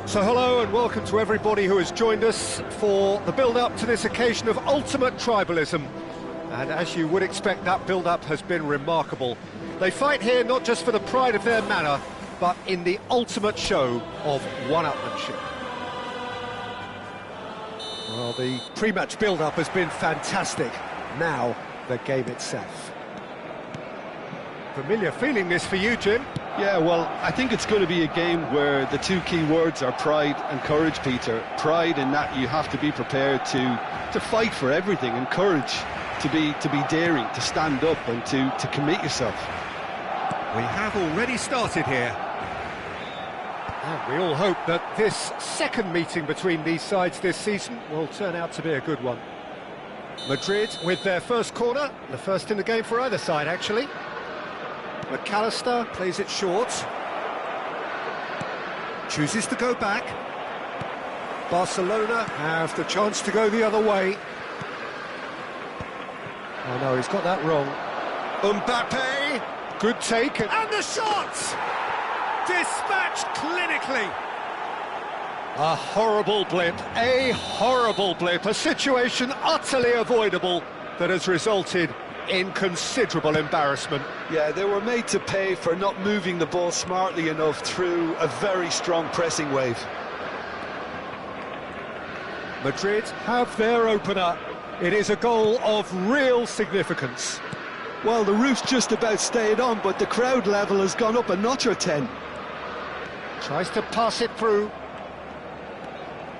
So hello and welcome to everybody who has joined us for the build-up to this occasion of ultimate tribalism. And as you would expect, that build-up has been remarkable. They fight here not just for the pride of their manor, but in the ultimate show of one-upmanship. Well, the pre-match build-up has been fantastic. Now, the game itself. Familiar feeling this for you, Jim? Yeah, well, I think it's going to be a game where the two key words are pride and courage, Peter. Pride in that you have to be prepared to fight for everything, and courage to be daring, to stand up and to commit yourself. We have already started here. And we all hope that this second meeting between these sides this season will turn out to be a good one. Madrid with their first corner, the first in the game for either side, actually. McAllister plays it short. Chooses to go back. Barcelona have the chance to go the other way. Oh no, he's got that wrong. Mbappe, good take. And the shot! Dispatched clinically. A horrible blip, a situation utterly avoidable that has resulted in considerable embarrassment. Yeah, they were made to pay for not moving the ball smartly enough through a very strong pressing wave. Madrid have their opener. It is a goal of real significance. Well, the roof's just about stayed on, but the crowd level has gone up a notch or 10. Tries to pass it through.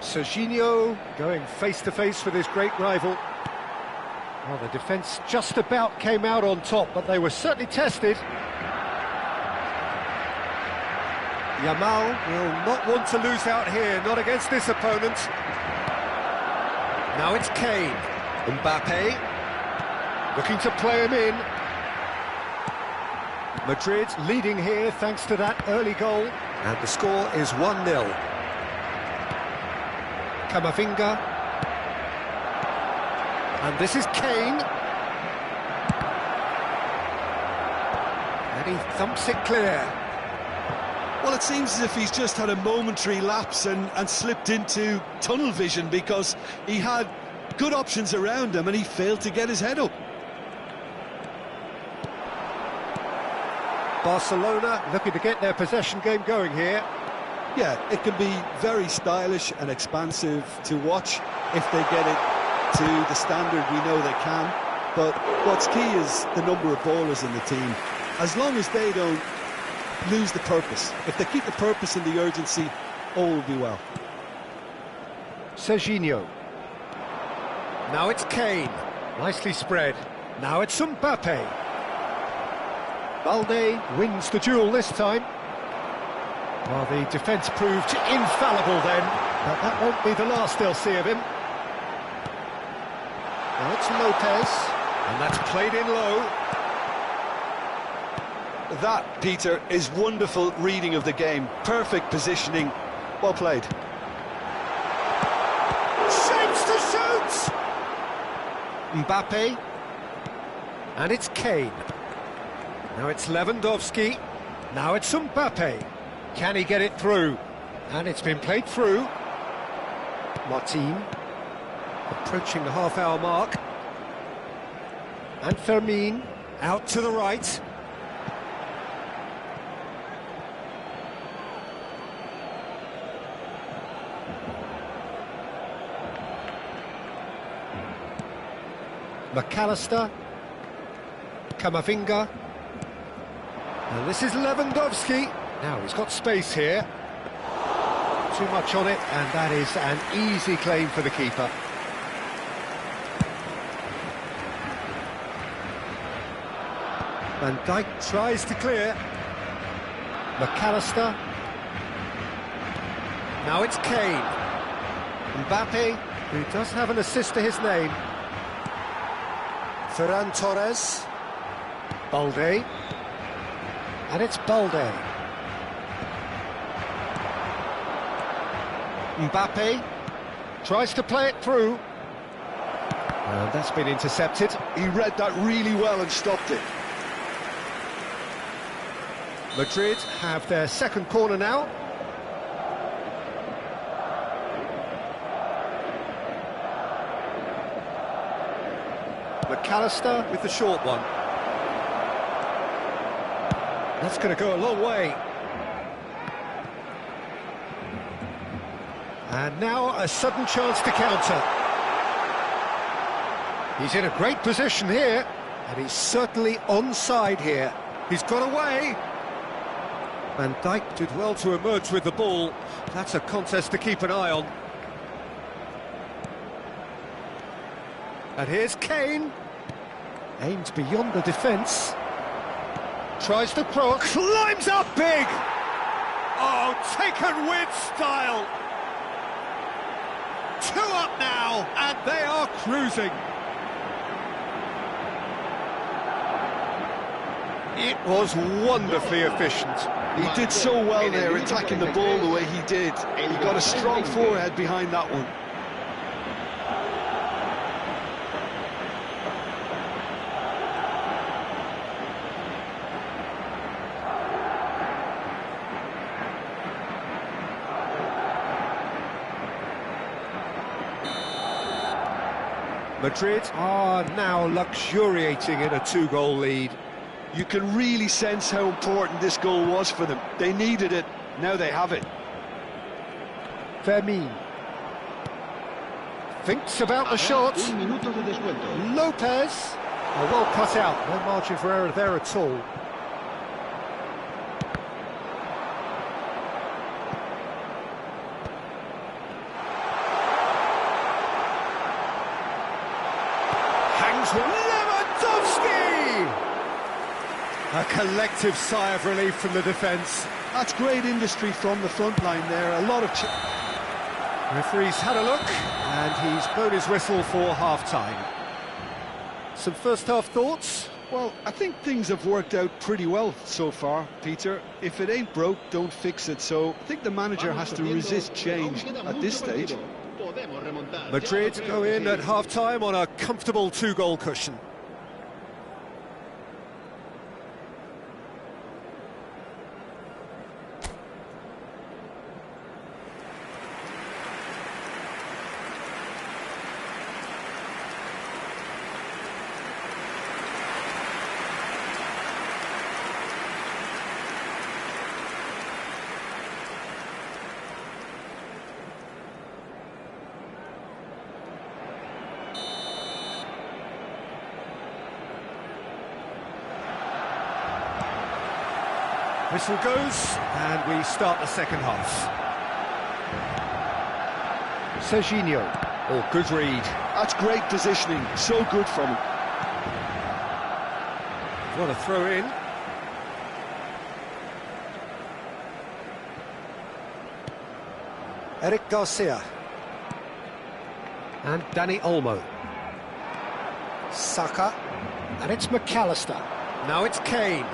Serginho going face-to-face with his great rival. Well, the defence just about came out on top, but they were certainly tested. Yamal will not want to lose out here, not against this opponent. Now it's Kane. Mbappe looking to play him in. Madrid leading here thanks to that early goal. And the score is 1-0. Camavinga. And this is Kane. And he thumps it clear. Well, it seems as if he's just had a momentary lapse and slipped into tunnel vision, because he had good options around him and he failed to get his head up. Barcelona looking to get their possession game going here. Yeah, it can be very stylish and expansive to watch if they get it to the standard we know they can, but what's key is the number of ballers in the team. As long as they don't lose the purpose, if they keep the purpose and the urgency, all will be well. Serginho. Now it's Kane. Nicely spread. Now it's Mbappe. Balde wins the duel this time. Well, the defence proved infallible then, but that won't be the last they'll see of him. Now it's Lopez, and that's played in low. That, Peter, is wonderful reading of the game. Perfect positioning. Well played. Shapes to shoot! Mbappe. And it's Kane. Now it's Lewandowski. Now it's Mbappe. Can he get it through? And it's been played through. Martin. Approaching the half-hour mark. And Fermin out to the right. McAllister. Camavinga. And this is Lewandowski. Now he's got space here. Too much on it, and that is an easy claim for the keeper. Van Dijk tries to clear. McAllister. Now it's Kane. Mbappe, who does have an assist to his name. Ferran Torres. Balde. And it's Balde. Mbappe tries to play it through. And that's been intercepted. He read that really well and stopped it. Madrid have their second corner now. McAllister with the short one. That's going to go a long way. And now a sudden chance to counter. He's in a great position here, and he's certainly onside here. He's got away. Van Dijk did well to emerge with the ball. That's a contest to keep an eye on. And here's Kane. Aims beyond the defence. Tries to cross. Climbs up big! Oh, taken with style! 2 up now, and they are cruising. It was wonderfully efficient. He did so well there, attacking the ball the way he did. He got a strong forehead behind that one. Madrid are now luxuriating in a 2-goal lead. You can really sense how important this goal was for them. They needed it, now they have it. Fermin thinks about the shot. Lopez, oh, well cut out, no margin for error there at all. Hangs Lewandowski! A collective sigh of relief from the defence. That's great industry from the front line there. A lot of... Referee's had a look, and he's blown his whistle for half-time. Some first-half thoughts? Well, I think things have worked out pretty well so far, Peter. If it ain't broke, don't fix it. So I think the manager has to resist change at this stage. Madrid go in at half-time on a comfortable 2-goal cushion. Whistle goes, and we start the second half. Serginho, oh, good read. That's great positioning, so good from him. What a throw in. Eric Garcia. And Dani Olmo. Saka. And it's McAllister. Now it's Kane.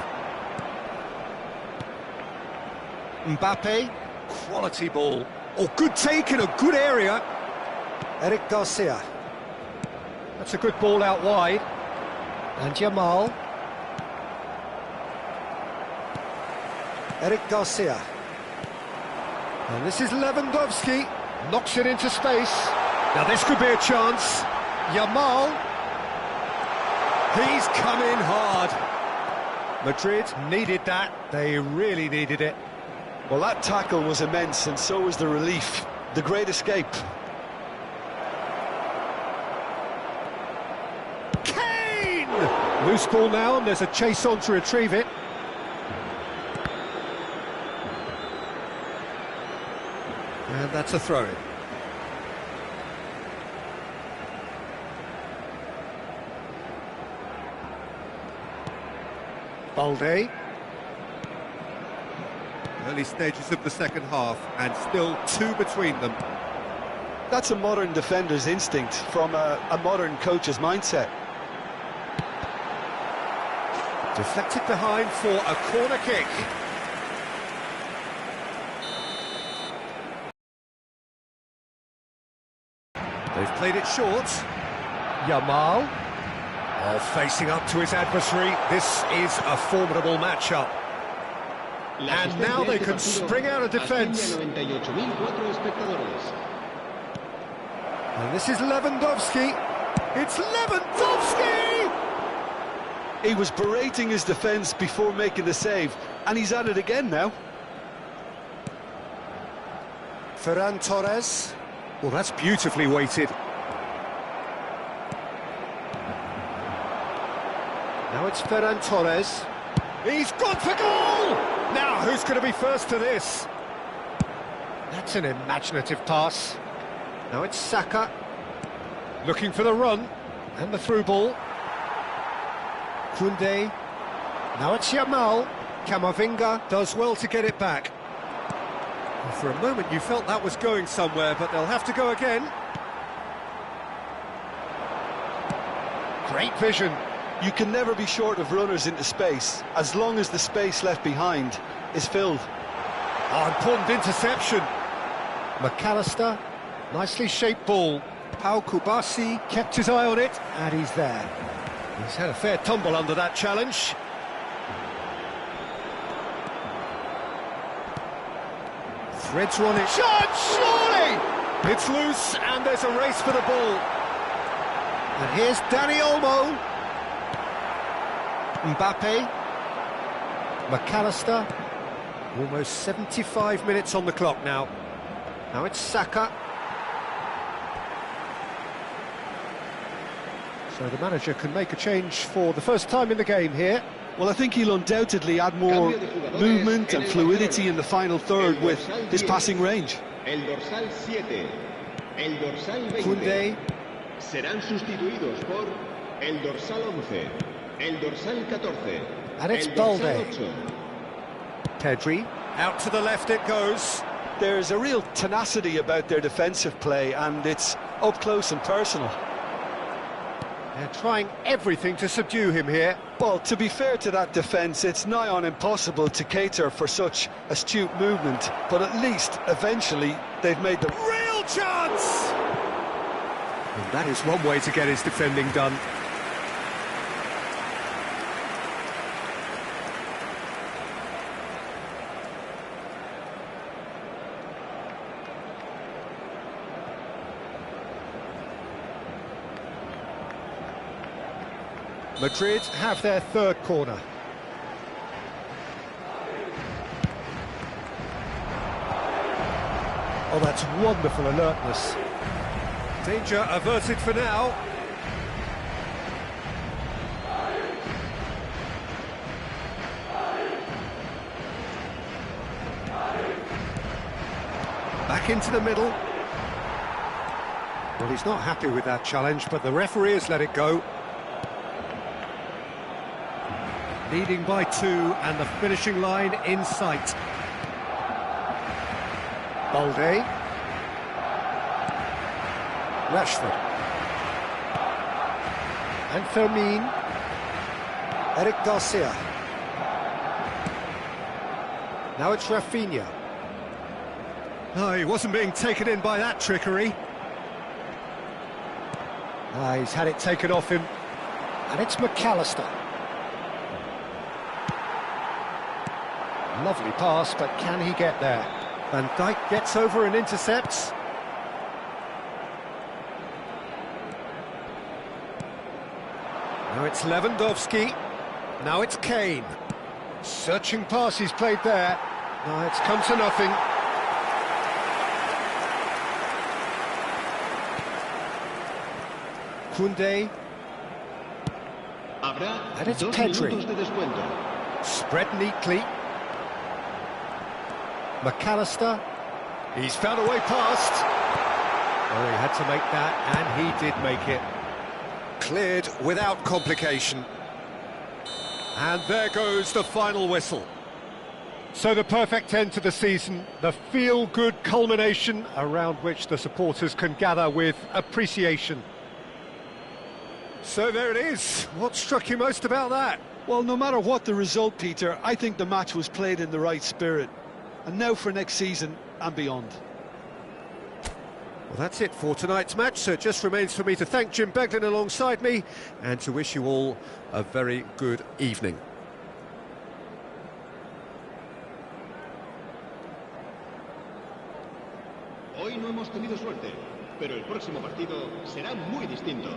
Mbappe, quality ball. Oh, good take in a good area. Eric Garcia. That's a good ball out wide. And Jamal. Eric Garcia. And this is Lewandowski. Knocks it into space. Now this could be a chance. Jamal. He's come in hard. Madrid needed that. They really needed it. Well, that tackle was immense, and so was the relief. The great escape. Kane! Loose ball now, and there's a chase on to retrieve it. And that's a throw-in. Balde. Early stages of the second half, and still two between them. That's a modern defender's instinct from a modern coach's mindset. Deflected behind for a corner kick. They've played it short. Yamal. Oh, facing up to his adversary. This is a formidable matchup. And now they can spring out of defence. And this is Lewandowski. It's Lewandowski! He was berating his defence before making the save, and he's at it again now. Ferran Torres. Well, that's beautifully weighted. Now it's Ferran Torres. He's gone for goal! Now, who's going to be first to this? That's an imaginative pass. Now it's Saka. Looking for the run. And the through ball. Koundé. Now it's Yamal. Camavinga does well to get it back. Well, for a moment you felt that was going somewhere, but they'll have to go again. Great vision. You can never be short of runners into space, as long as the space left behind is filled. Oh, important interception. McAllister, nicely shaped ball. Pau Kubasi kept his eye on it, and he's there. He's had a fair tumble under that challenge. Threads on it. Shot, surely! It's loose, and there's a race for the ball. And here's Dani Olmo. Mbappe. McAllister. Almost 75 minutes on the clock now. Now it's Saka. So the manager can make a change for the first time in the game here. Well, I think he'll undoubtedly add more movement and fluidity in the final third with his passing range. Koundé. Serán sustituidos por el dorsal 11, el dorsal 14, and it's Balde. Pedri, out to the left it goes. There's a real tenacity about their defensive play, and it's up close and personal. They're trying everything to subdue him here. Well, to be fair to that defence, it's nigh on impossible to cater for such astute movement, but at least, eventually, they've made the real chance! And that is one way to get his defending done. Madrid have their third corner. Oh, that's wonderful alertness. Danger averted for now. Back into the middle. Well, he's not happy with that challenge, but the referee has let it go. Leading by 2, and the finishing line in sight. Balde. Rashford. And Fermin. Eric Garcia. Now it's Rafinha. Oh, he wasn't being taken in by that trickery. He's had it taken off him. And it's McAllister. Lovely pass, but can he get there? Van Dijk gets over and intercepts. Now it's Lewandowski. Now it's Kane. Searching pass he's played there. Now it's come to nothing. Koundé. And it's Pedri. Spread neatly. McAllister. He's found a way past. Oh, he had to make that, and he did make it. Cleared without complication. And there goes the final whistle. So the perfect end to the season, the feel-good culmination around which the supporters can gather with appreciation. So there it is. What struck you most about that? Well, no matter what the result, Peter, I think the match was played in the right spirit. And now for next season and beyond. Well, that's it for tonight's match, so it just remains for me to thank Jim Beglin alongside me and to wish you all a very good evening. Hoy no hemos tenido suerte, pero el próximo partido será muy distinto.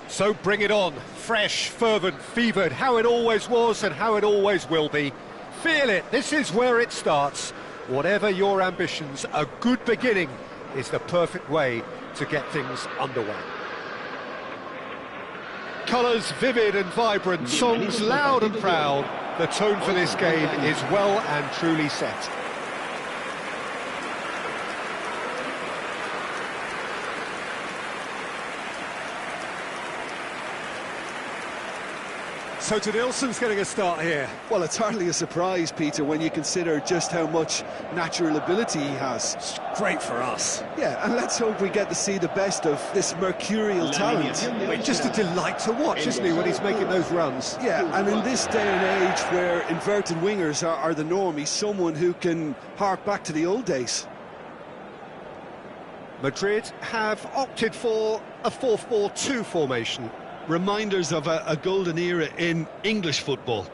So bring it on, fresh, fervent, fevered, how it always was and how it always will be. Feel it, this is where it starts. Whatever your ambitions, a good beginning is the perfect way to get things underway. Colours vivid and vibrant, songs loud and proud. The tone for this game is well and truly set. So Nilsson's getting a start here. Well, it's hardly a surprise, Peter, when you consider just how much natural ability he has. It's great for us. Yeah, and let's hope we get to see the best of this mercurial talent. It's just a delight to watch, isn't he, when he's making those runs? Yeah, and in this day and age where inverted wingers are the norm, he's someone who can hark back to the old days. Madrid have opted for a 4-4-2 formation. Reminders of a golden era in English football,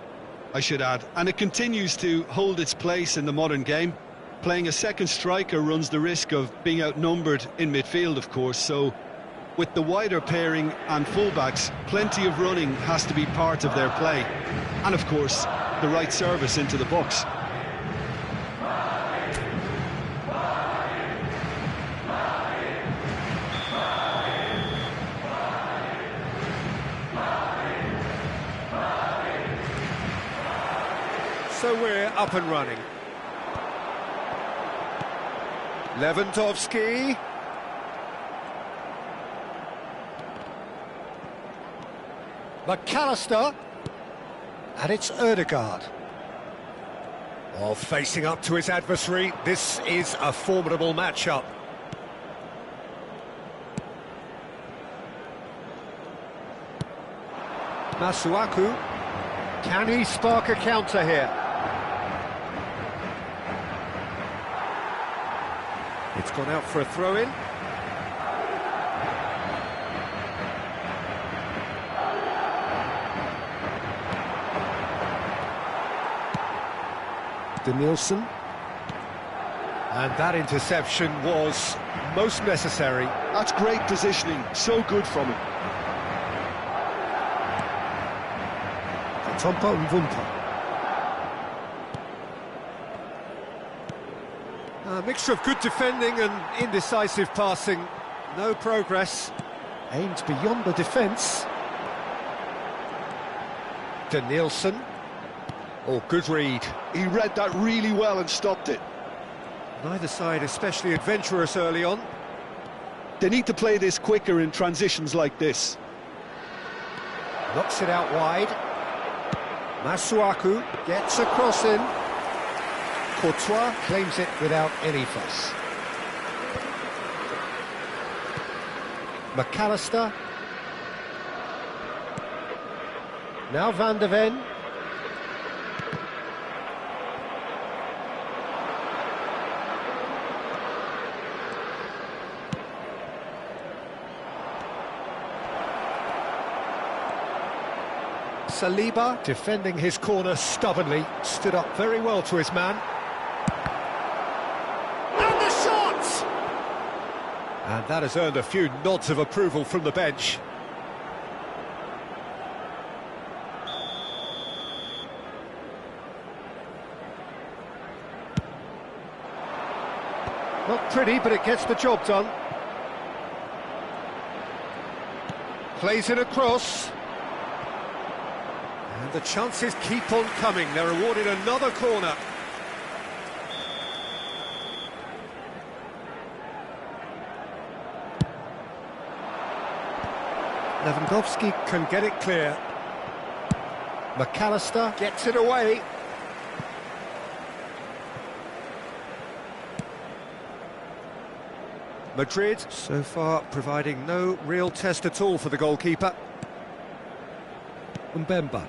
I should add, and it continues to hold its place in the modern game. Playing a second striker runs the risk of being outnumbered in midfield, of course, so with the wider pairing and fullbacks, plenty of running has to be part of their play, and of course the right service into the box. So we're up and running. Lewandowski. McAllister. And it's Ødegaard. Oh, facing up to his adversary, this is a formidable matchup. Masuaku. Can he spark a counter here? It's gone out for a throw-in. Danielson. And that interception was most necessary. That's great positioning, so good from him. Tompa Mvumpa. A mixture of good defending and indecisive passing. No progress. Aimed beyond the defence. Danielson. Oh, good read. He read that really well and stopped it. Neither side especially adventurous early on. They need to play this quicker in transitions like this. Knocks it out wide. Masuaku gets a cross in. Courtois claims it without any fuss. McAllister. Now Van de Ven. Saliba, defending his corner stubbornly, stood up very well to his man. And the shot! And that has earned a few nods of approval from the bench. Not pretty, but it gets the job done. Plays it across. And the chances keep on coming. They're awarded another corner. Lewandowski can get it clear. McAllister gets it away. Madrid so far providing no real test at all for the goalkeeper. Mbemba.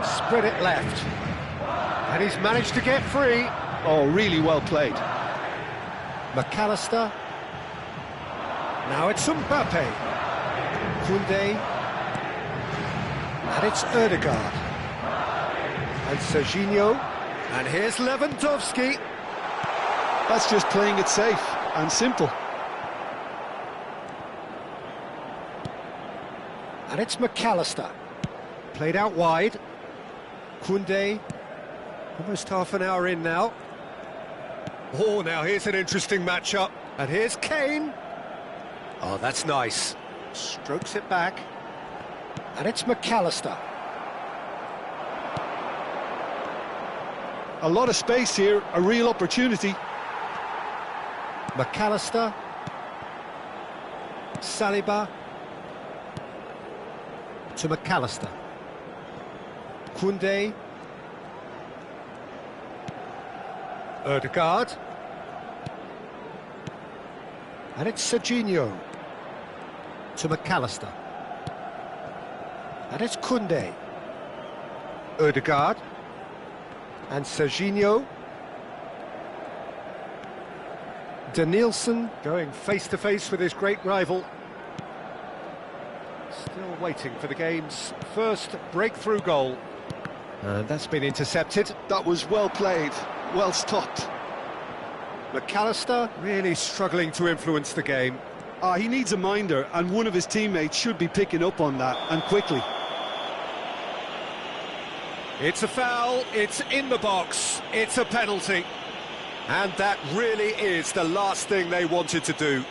Spread it left. And he's managed to get free. Oh, really well played. McAllister. Now it's Mbappe. Koundé. And it's Ødegaard. And Serginho. And here's Lewandowski. That's just playing it safe and simple. And it's McAllister. Played out wide. Koundé. Almost half an hour in now. Oh, now here's an interesting matchup. And here's Kane. Oh, that's nice. Strokes it back. And it's McAllister. A lot of space here, a real opportunity. McAllister. Saliba. To McAllister. Koundé. Ødegaard. And it's Serginho. To McAllister. And it's Koundé. Ødegaard. And Serginho. Danielson going face-to-face with his great rival. Still waiting for the game's first breakthrough goal. And that's been intercepted. That was well played, well stopped. McAllister really struggling to influence the game. He needs a minder, and one of his teammates should be picking up on that, and quickly. It's a foul, it's in the box, it's a penalty. And that really is the last thing they wanted to do.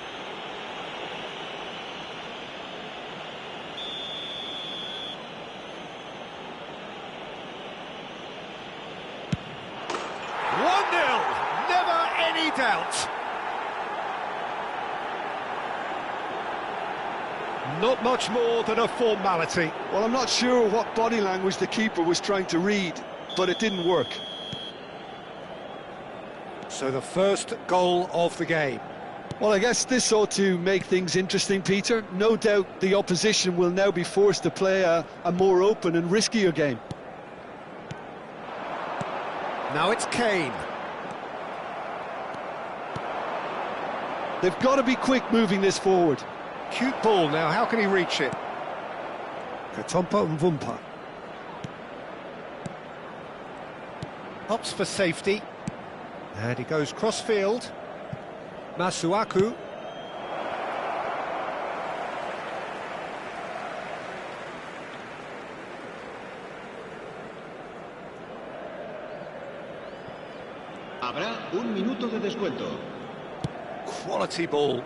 doubt. Not much more than a formality. Well, I'm not sure what body language the keeper was trying to read, but it didn't work. So the first goal of the game. Well, I guess this ought to make things interesting, Peter. No doubt the opposition will now be forced to play a more open and riskier game. Now it's Kane. They've got to be quick moving this forward. Cute ball now, how can he reach it? Katompa Mvumpa. Opts for safety. And he goes cross-field. Masuaku. Habrá un minuto de descuento. Quality ball.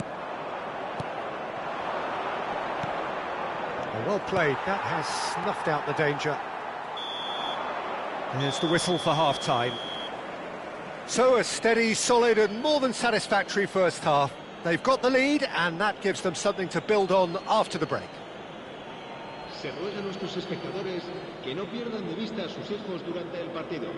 Well played, that has snuffed out the danger. There's the whistle for half-time. So a steady, solid and more than satisfactory first half. They've got the lead and that gives them something to build on after the break. Se ruega a nuestros espectadores que no pierdan de vista a sus hijos durante el partido.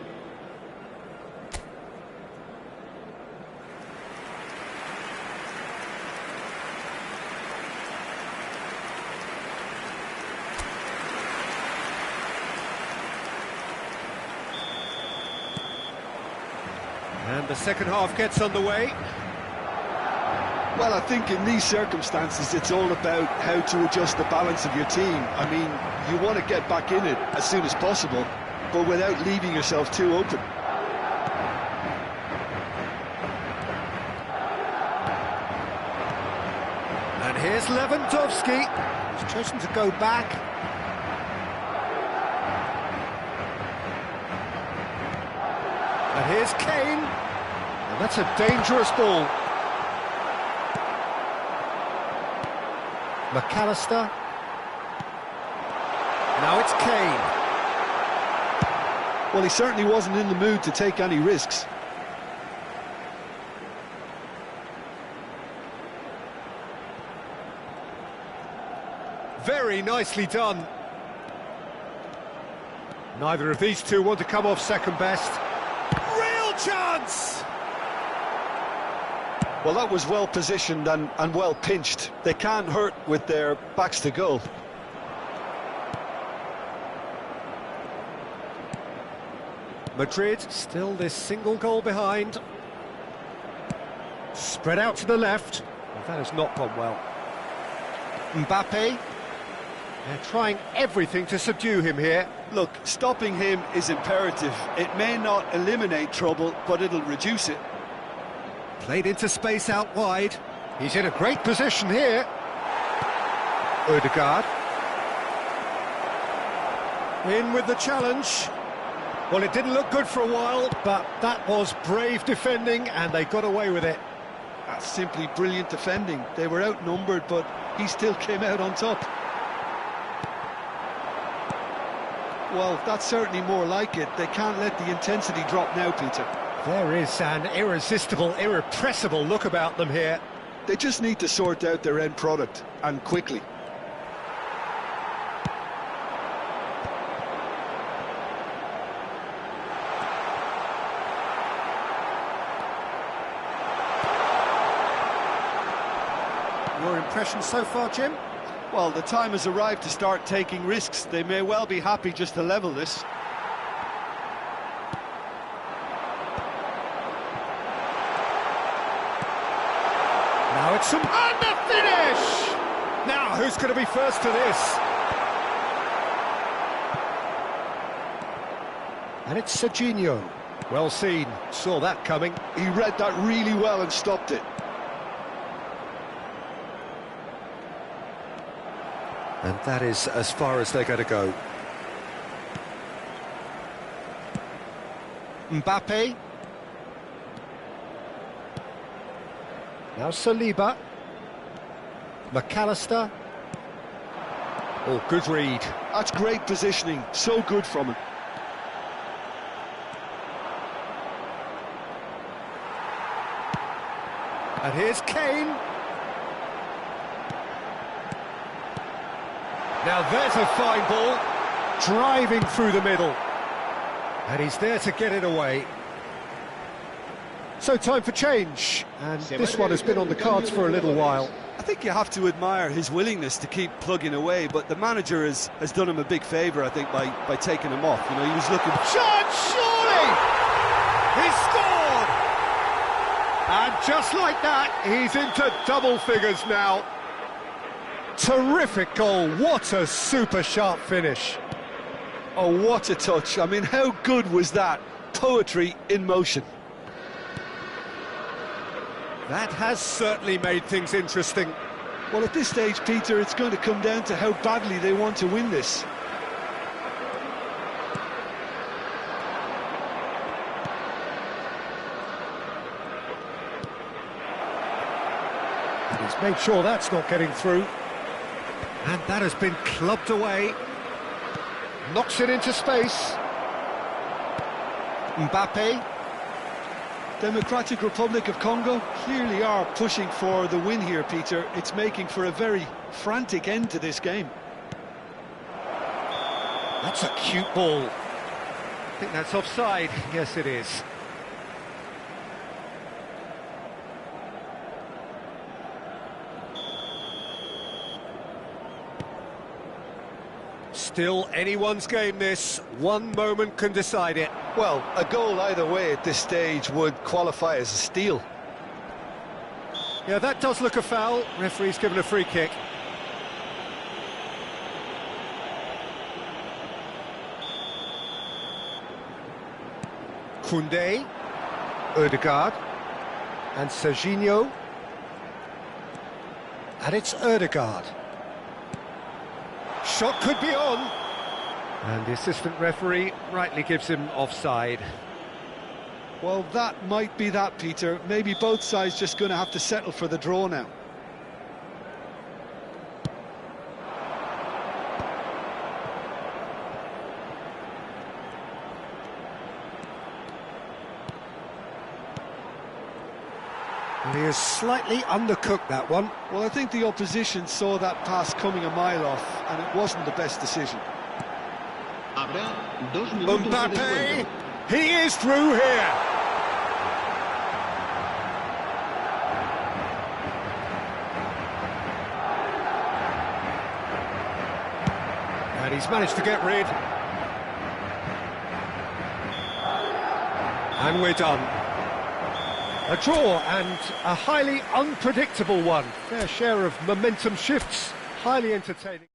And the second half gets underway. Well, I think in these circumstances, it's all about how to adjust the balance of your team. I mean, you want to get back in it as soon as possible, but without leaving yourself too open. And here's Lewandowski. He's chosen to go back. And here's Kane. And that's a dangerous ball. McAllister. Now it's Kane. Well, he certainly wasn't in the mood to take any risks. Very nicely done. Neither of these two want to come off second best. Real chance! Well, that was well positioned and well pinched. They can't hurt with their backs to goal. Madrid still this single goal behind. Spread out to the left. Well, that has not gone well. Mbappe. They're trying everything to subdue him here. Look, stopping him is imperative. It may not eliminate trouble, but it'll reduce it. Played into space out wide. He's in a great position here. Odegaard. In with the challenge. Well, it didn't look good for a while, but that was brave defending and they got away with it. That's simply brilliant defending. They were outnumbered, but he still came out on top. Well, that's certainly more like it. They can't let the intensity drop now, Peter. There is an irresistible, irrepressible look about them here. They just need to sort out their end product, and quickly. Your impression so far, Jim? Well, the time has arrived to start taking risks. They may well be happy just to level this. Now it's some... And the finish! Now, who's going to be first to this? And it's Serginho. Well seen. Saw that coming. He read that really well and stopped it. And that is as far as they're going to go. Mbappe. Now Saliba. McAllister. Oh, good read. That's great positioning. So good from him. And here's Kane. Now there's a fine ball, driving through the middle. And he's there to get it away. So time for change, and this one has been on the cards for a little while. I think you have to admire his willingness to keep plugging away, but the manager has done him a big favour, I think, by taking him off. You know, he was looking... Shot, surely! He scored! And just like that, he's into double figures now. Terrific goal, what a super sharp finish. Oh, what a touch. I mean, how good was that? Poetry in motion. That has certainly made things interesting. Well, at this stage, Peter, it's going to come down to how badly they want to win this. And he's made sure that's not getting through. And that has been clubbed away. Knocks it into space. Mbappe. Democratic Republic of Congo clearly are pushing for the win here, Peter. It's making for a very frantic end to this game. That's a cute ball. I think that's offside. Yes, it is. Still anyone's game, this. One moment can decide it. Well, a goal either way at this stage would qualify as a steal. Yeah, that does look a foul. Referee's given a free kick. Koundé, Ødegaard, and Serginho. And it's Ødegaard. Shot could be on. And the assistant referee rightly gives him offside. Well, that might be that, Peter. Maybe both sides just going to have to settle for the draw now. And he has slightly undercooked that one. Well, I think the opposition saw that pass coming a mile off, and it wasn't the best decision. Mbappe, he is through here. And he's managed to get rid. And we're done. A draw, and a highly unpredictable one. Fair share of momentum shifts, highly entertaining.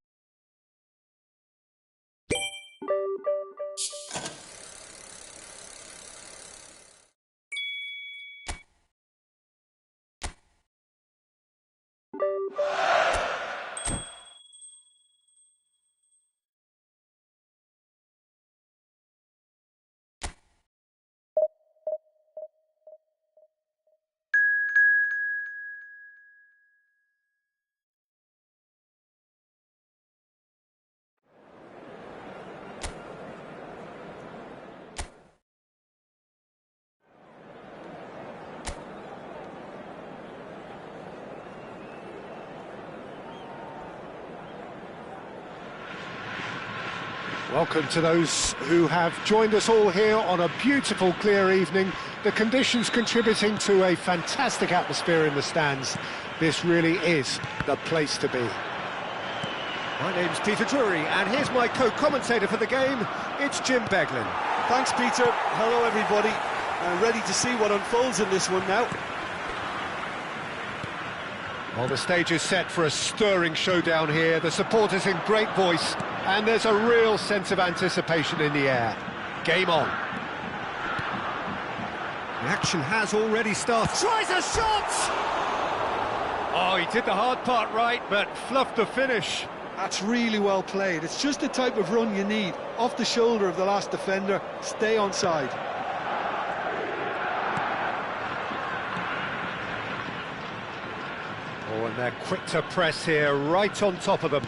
Welcome to those who have joined us all here on a beautiful, clear evening. The conditions contributing to a fantastic atmosphere in the stands. This really is the place to be. My name's Peter Drury, and here's my co-commentator for the game. It's Jim Beglin. Thanks, Peter. Hello, everybody. Ready to see what unfolds in this one now. Well, the stage is set for a stirring showdown here. The supporters in great voice, and there's a real sense of anticipation in the air. Game on. The action has already started. Tries a shot! Oh, he did the hard part right, but fluffed the finish. That's really well played. It's just the type of run you need. Off the shoulder of the last defender, stay onside. Oh, and they're quick to press here, right on top of them.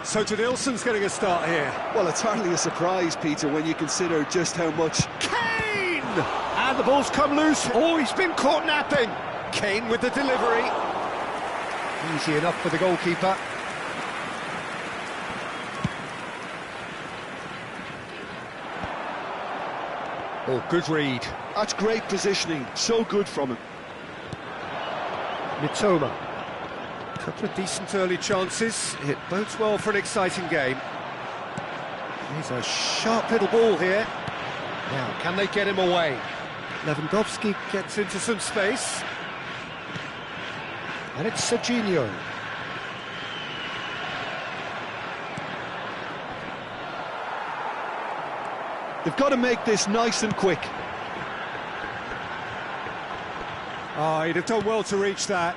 So Nilsson's getting a start here. Well, it's hardly a surprise, Peter, when you consider just how much... Kane! And And the ball's come loose. Oh, he's been caught napping. Kane with the delivery. Easy enough for the goalkeeper. Oh, good read. That's great positioning, so good from him. Mitoma. Couple of decent early chances. It bodes well for an exciting game. He's a sharp little ball here. Now, can they get him away? Lewandowski gets into some space. And it's Serginho. They've got to make this nice and quick. Oh, he'd have done well to reach that.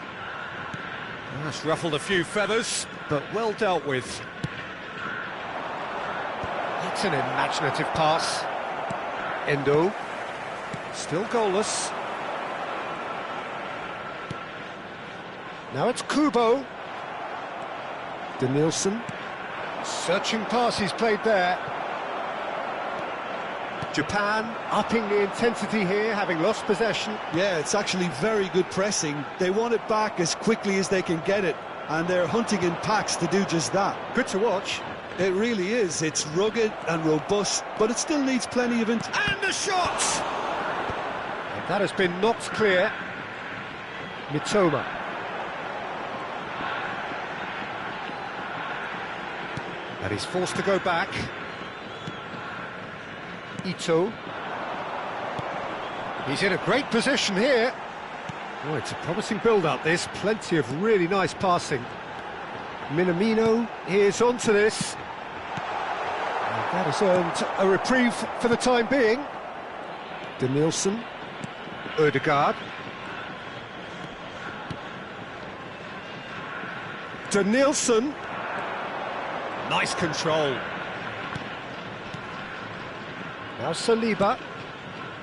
That's ruffled a few feathers, but well dealt with. That's an imaginative pass. Endo. Still goalless. Now it's Kubo. Danielson. Searching pass he's played there. Japan upping the intensity here, having lost possession. Yeah, it's actually very good pressing. They want it back as quickly as they can get it, and they're hunting in packs to do just that. Good to watch. It really is. It's rugged and robust, but it still needs plenty of... And the shot! And that has been knocked clear. Mitoma. And he's forced to go back. Ito. He's in a great position here. Oh, it's a promising build-up, this. Plenty of really nice passing. Minamino is onto this. And that has earned a reprieve for the time being. Danielson. Ødegaard. Danielson. Nice control. Now Saliba.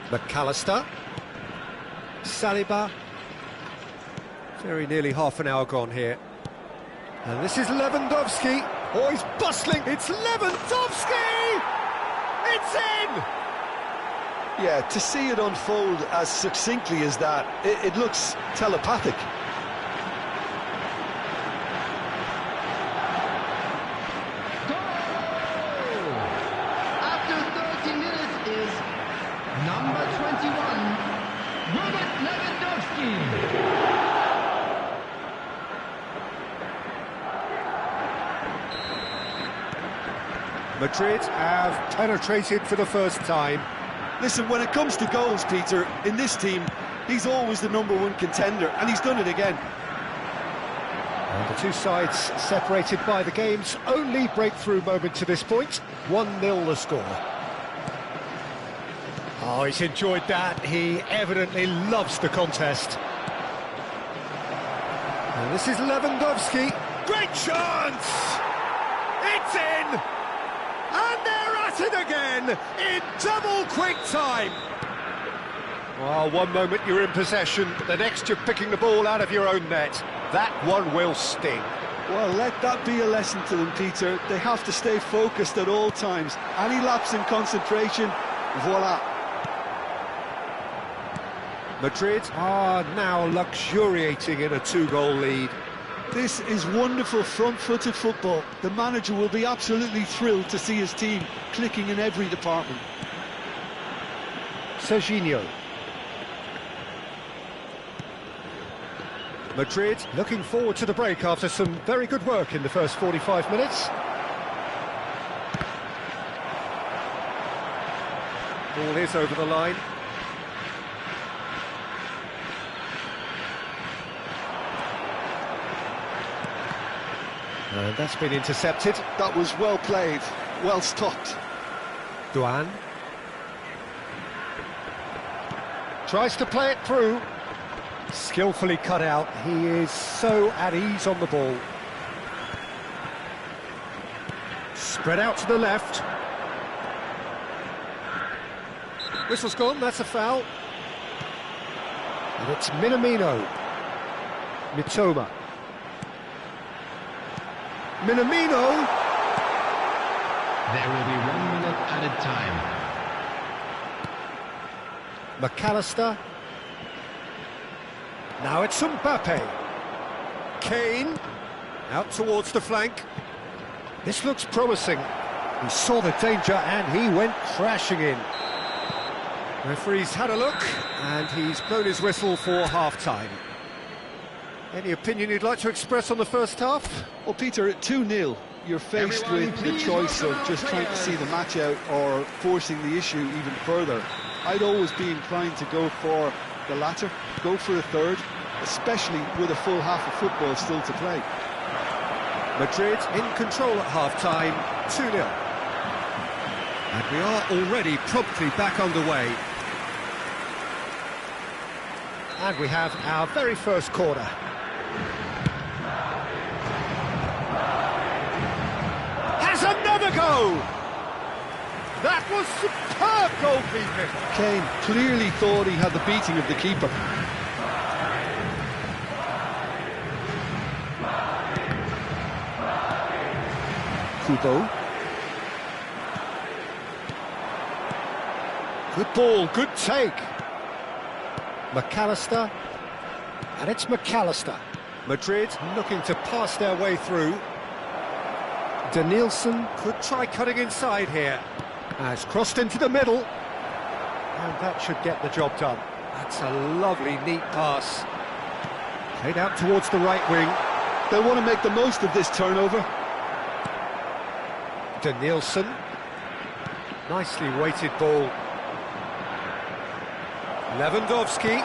McAllister. Saliba. Very nearly half an hour gone here. And this is Lewandowski. Oh, he's bustling. It's Lewandowski! It's in! Yeah, to see it unfold as succinctly as that, it looks telepathic. After 30 minutes is number 21, Robert Lewandowski. Madrid have penetrated for the first time. Listen, when it comes to goals, Peter, in this team, he's always the #1 contender, and he's done it again. And the two sides separated by the game's only breakthrough moment to this point. 1-0 the score. Oh, he's enjoyed that. He evidently loves the contest. And this is Lewandowski. Great chance! It's in! And they're at it again in double quick time. Well, one moment you're in possession, the next you're picking the ball out of your own net. That one will sting. Well, let that be a lesson to them, Peter. They have to stay focused at all times. Any lapse in concentration, voila. Madrid are now luxuriating in a 2-goal lead. This is wonderful front-footed football. The manager will be absolutely thrilled to see his team clicking in every department. Serginho. Madrid looking forward to the break after some very good work in the first 45 minutes. Ball is over the line. And that's been intercepted. That was well played, well stopped. Duan. Tries to play it through. Skillfully cut out. He is so at ease on the ball. Spread out to the left. Whistle's gone, that's a foul. And it's Minamino. Mitoma. Minamino! There will be 1 minute added time. McAllister. Now it's Mbappe. Kane, out towards the flank. This looks promising. He saw the danger and he went crashing in. Referee's had a look and he's blown his whistle for half-time. Any opinion you'd like to express on the first half? Well, Peter, at 2-0, you're faced with the choice of just trying to see the match out or forcing the issue even further. I'd always be inclined to go for the latter, go for a third, especially with a full half of football still to play. Madrid in control at half-time, 2-0. And we are already promptly back underway. And we have our very first corner. Has another go! That was superb goalkeeping! Kane clearly thought he had the beating of the keeper. Kubo. Good ball, good take. McAllister. And it's McAllister. Madrid looking to pass their way through. Danielson could try cutting inside here. Has crossed into the middle. And that should get the job done. That's a lovely, neat pass. Played out towards the right wing. They'll want to make the most of this turnover. Danielson. Nicely weighted ball. Lewandowski.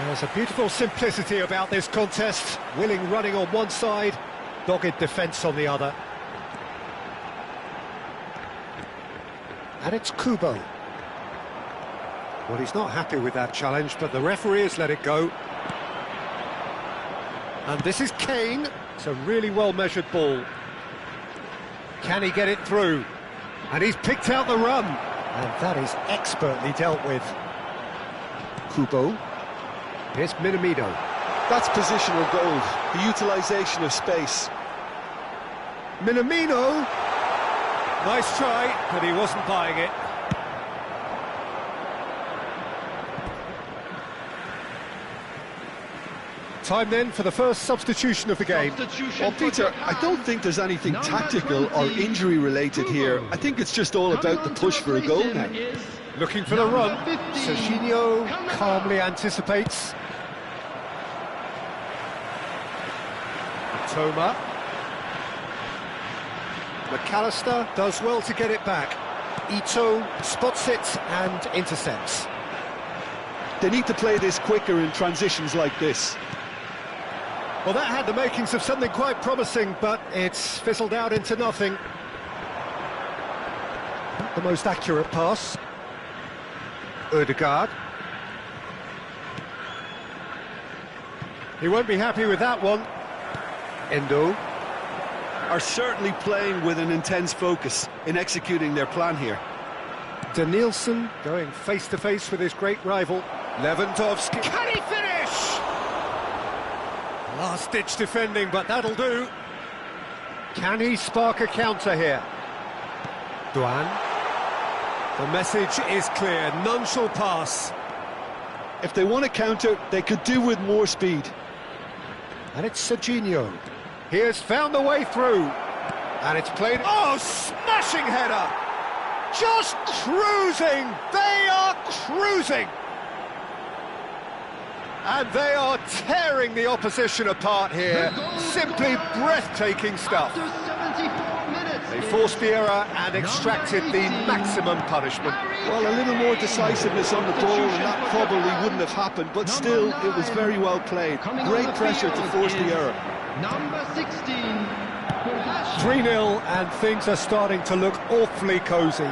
There's a beautiful simplicity about this contest. Willing running on one side, dogged defence on the other. And it's Kubo. Well, he's not happy with that challenge, but the referee has let it go. And this is Kane. It's a really well-measured ball. Can he get it through? And he's picked out the run. And that is expertly dealt with. Kubo. Here's Minamino. That's positional gold, the utilisation of space. Minamino. Nice try, but he wasn't buying it. Time then for the first substitution of the game. Well, Peter, I don't think there's anything tactical or injury-related here. I think it's just all about the push for a goal now. Looking for the run. Serginho calmly anticipates. Toma. McAllister does well to get it back. Ito spots it and intercepts. They need to play this quicker in transitions like this. Well, that had the makings of something quite promising, but it's fizzled out into nothing. Not the most accurate pass. Ødegaard. He won't be happy with that one. Endo. Are certainly playing with an intense focus in executing their plan here. Danielson going face-to-face with his great rival. Lewandowski. Can he finish? Last-ditch defending, but that'll do. Can he spark a counter here? Duan. The message is clear, none shall pass. If they want to counter, they could do with more speed. And it's Serginho. He has found the way through. And it's played... Oh, smashing header! Just cruising! They are cruising! And they are tearing the opposition apart here. Simply breathtaking stuff. They forced the error and extracted the maximum punishment. Well, a little more decisiveness on the ball and that probably wouldn't have happened, but still, it was very well played. Great pressure to force the error. Number 16. 3-0 and things are starting to look awfully cosy.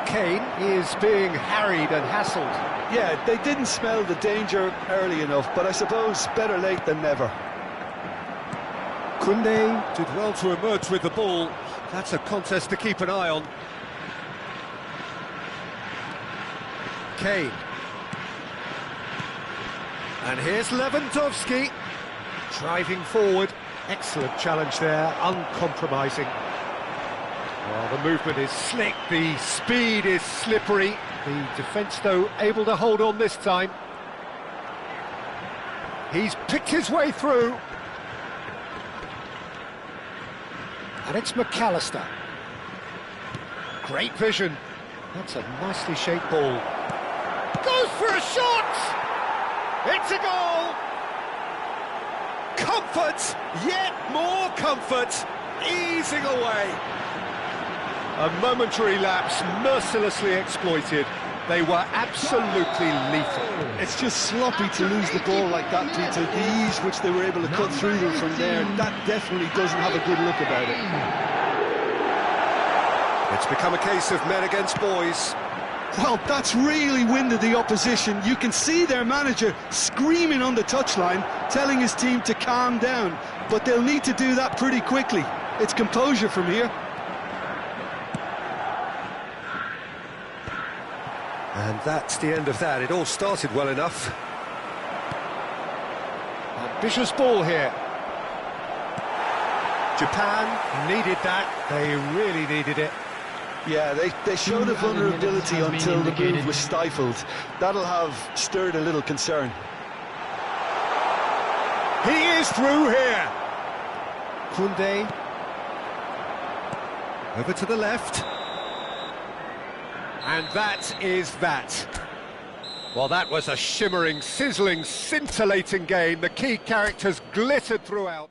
Kane is being harried and hassled. Yeah, they didn't smell the danger early enough, but I suppose better late than never. Koundé did well to emerge with the ball. That's a contest to keep an eye on. Kane. And here's Lewandowski. Driving forward. Excellent challenge there, uncompromising. Well, the movement is slick, the speed is slippery. The defence, though, able to hold on this time. He's picked his way through. And it's McAllister. Great vision. That's a nicely shaped ball. Goes for a shot! It's a goal! Comfort, yet more comfort, easing away. A momentary lapse mercilessly exploited. They were absolutely lethal. It's just sloppy to lose the ball like that, Peter. The ease which they were able to cut through them from there, that definitely doesn't have a good look about it. It's become a case of men against boys. Well, that's really winded the opposition. You can see their manager screaming on the touchline, telling his team to calm down. But they'll need to do that pretty quickly. It's composure from here. And that's the end of that. It all started well enough. Ambitious ball here. Japan needed that. They really needed it. Yeah, they showed a vulnerability until the move was stifled. That'll have stirred a little concern. He is through here. Koundé. Over to the left. And that is that. Well, that was a shimmering, sizzling, scintillating game. The key characters glittered throughout.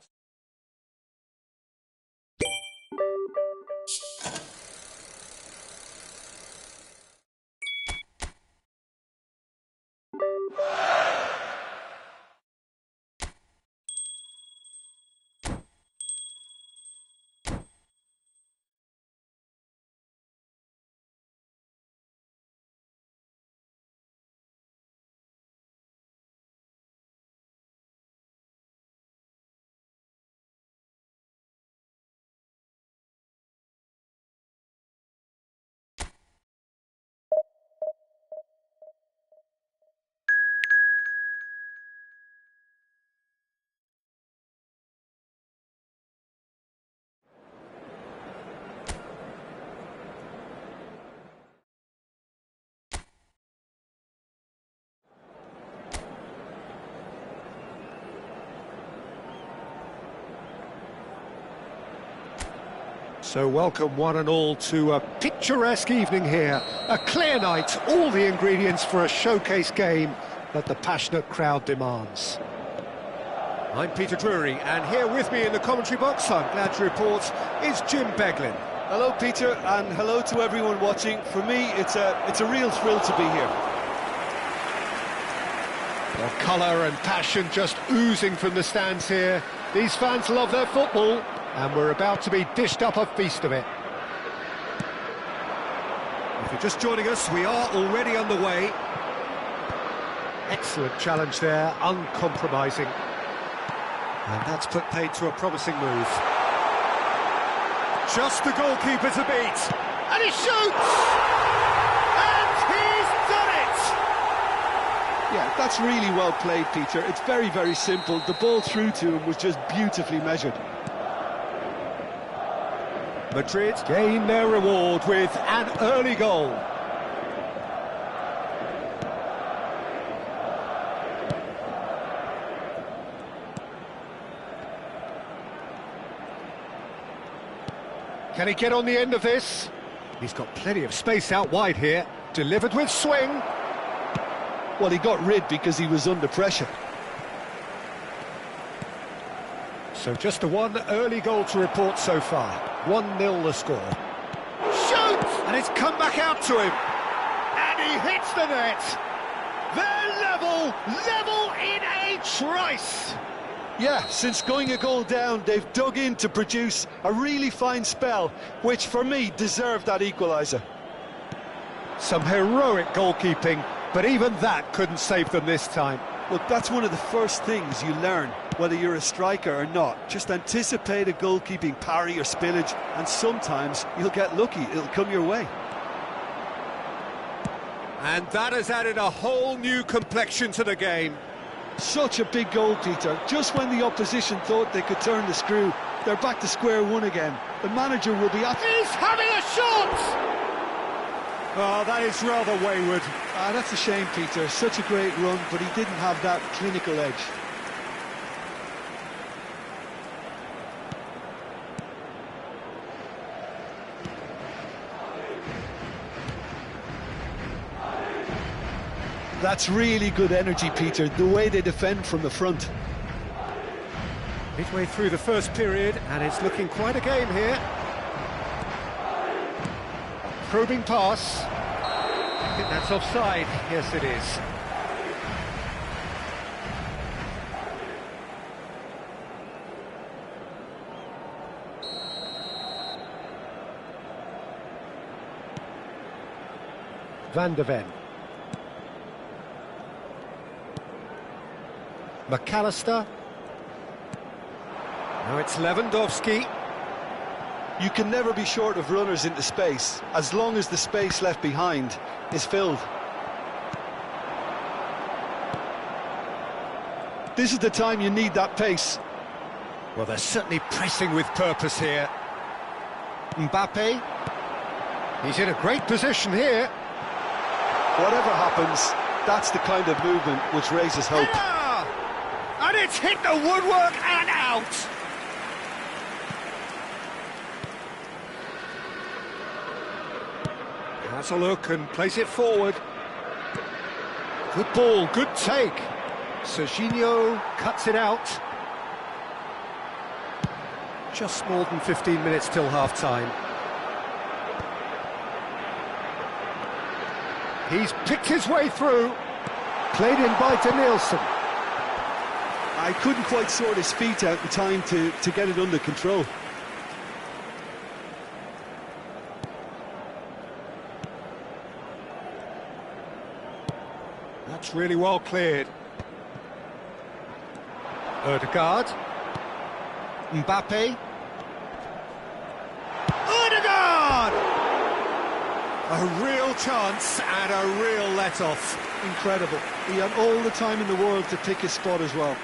So welcome one and all to a picturesque evening here. A clear night, all the ingredients for a showcase game that the passionate crowd demands. I'm Peter Drury, and here with me in the commentary box, I'm glad to report, is Jim Beglin. Hello, Peter, and hello to everyone watching. For me, it's a real thrill to be here. Well, colour and passion just oozing from the stands here. These fans love their football, and we're about to be dished up a feast of it. If you're just joining us, we are already underway. Excellent challenge there, uncompromising. And that's put paid to a promising move. Just the goalkeeper to beat. And he shoots! And he's done it! Yeah, that's really well played, Peter. It's very, very simple. The ball through to him was just beautifully measured. Madrid gain their reward with an early goal. Can he get on the end of this? He's got plenty of space out wide here. Delivered with swing. Well, he got rid because he was under pressure. So just the one early goal to report so far. 1-0 the score. Shoots! And it's come back out to him. And he hits the net. They're level in a trice. Yeah, since going a goal down, they've dug in to produce a really fine spell, which for me deserved that equaliser. Some heroic goalkeeping, but even that couldn't save them this time. Look, that's one of the first things you learn, whether you're a striker or not. Just anticipate a goalkeeping parry or spillage, and sometimes you'll get lucky, it'll come your way. And that has added a whole new complexion to the game. Such a big goal, Peter. Just when the opposition thought they could turn the screw, they're back to square one again. The manager will be up. He's having a shot! Oh, that is rather wayward. That's a shame, Peter. Such a great run, but he didn't have that clinical edge. That's really good energy, Peter, the way they defend from the front. Midway through the first period, and it's looking quite a game here. Probing pass. I think that's offside. Yes, it is. Van de Ven. McAllister. Now it's Lewandowski. You can never be short of runners into space, as long as the space left behind is filled. This is the time you need that pace. Well, they're certainly pressing with purpose here. Mbappe. He's in a great position here. Whatever happens, that's the kind of movement which raises hope. Yeah! And it's hit the woodwork and out! Has a look and plays it forward. Good ball, good take. Serginho cuts it out. Just more than 15 minutes till half-time. He's picked his way through. Played in by Danielson. I couldn't quite sort his feet out in time to get it under control. That's really well cleared. Ødegaard. Mbappe. Ødegaard! A real chance and a real let-off. Incredible. He had all the time in the world to pick his spot as well.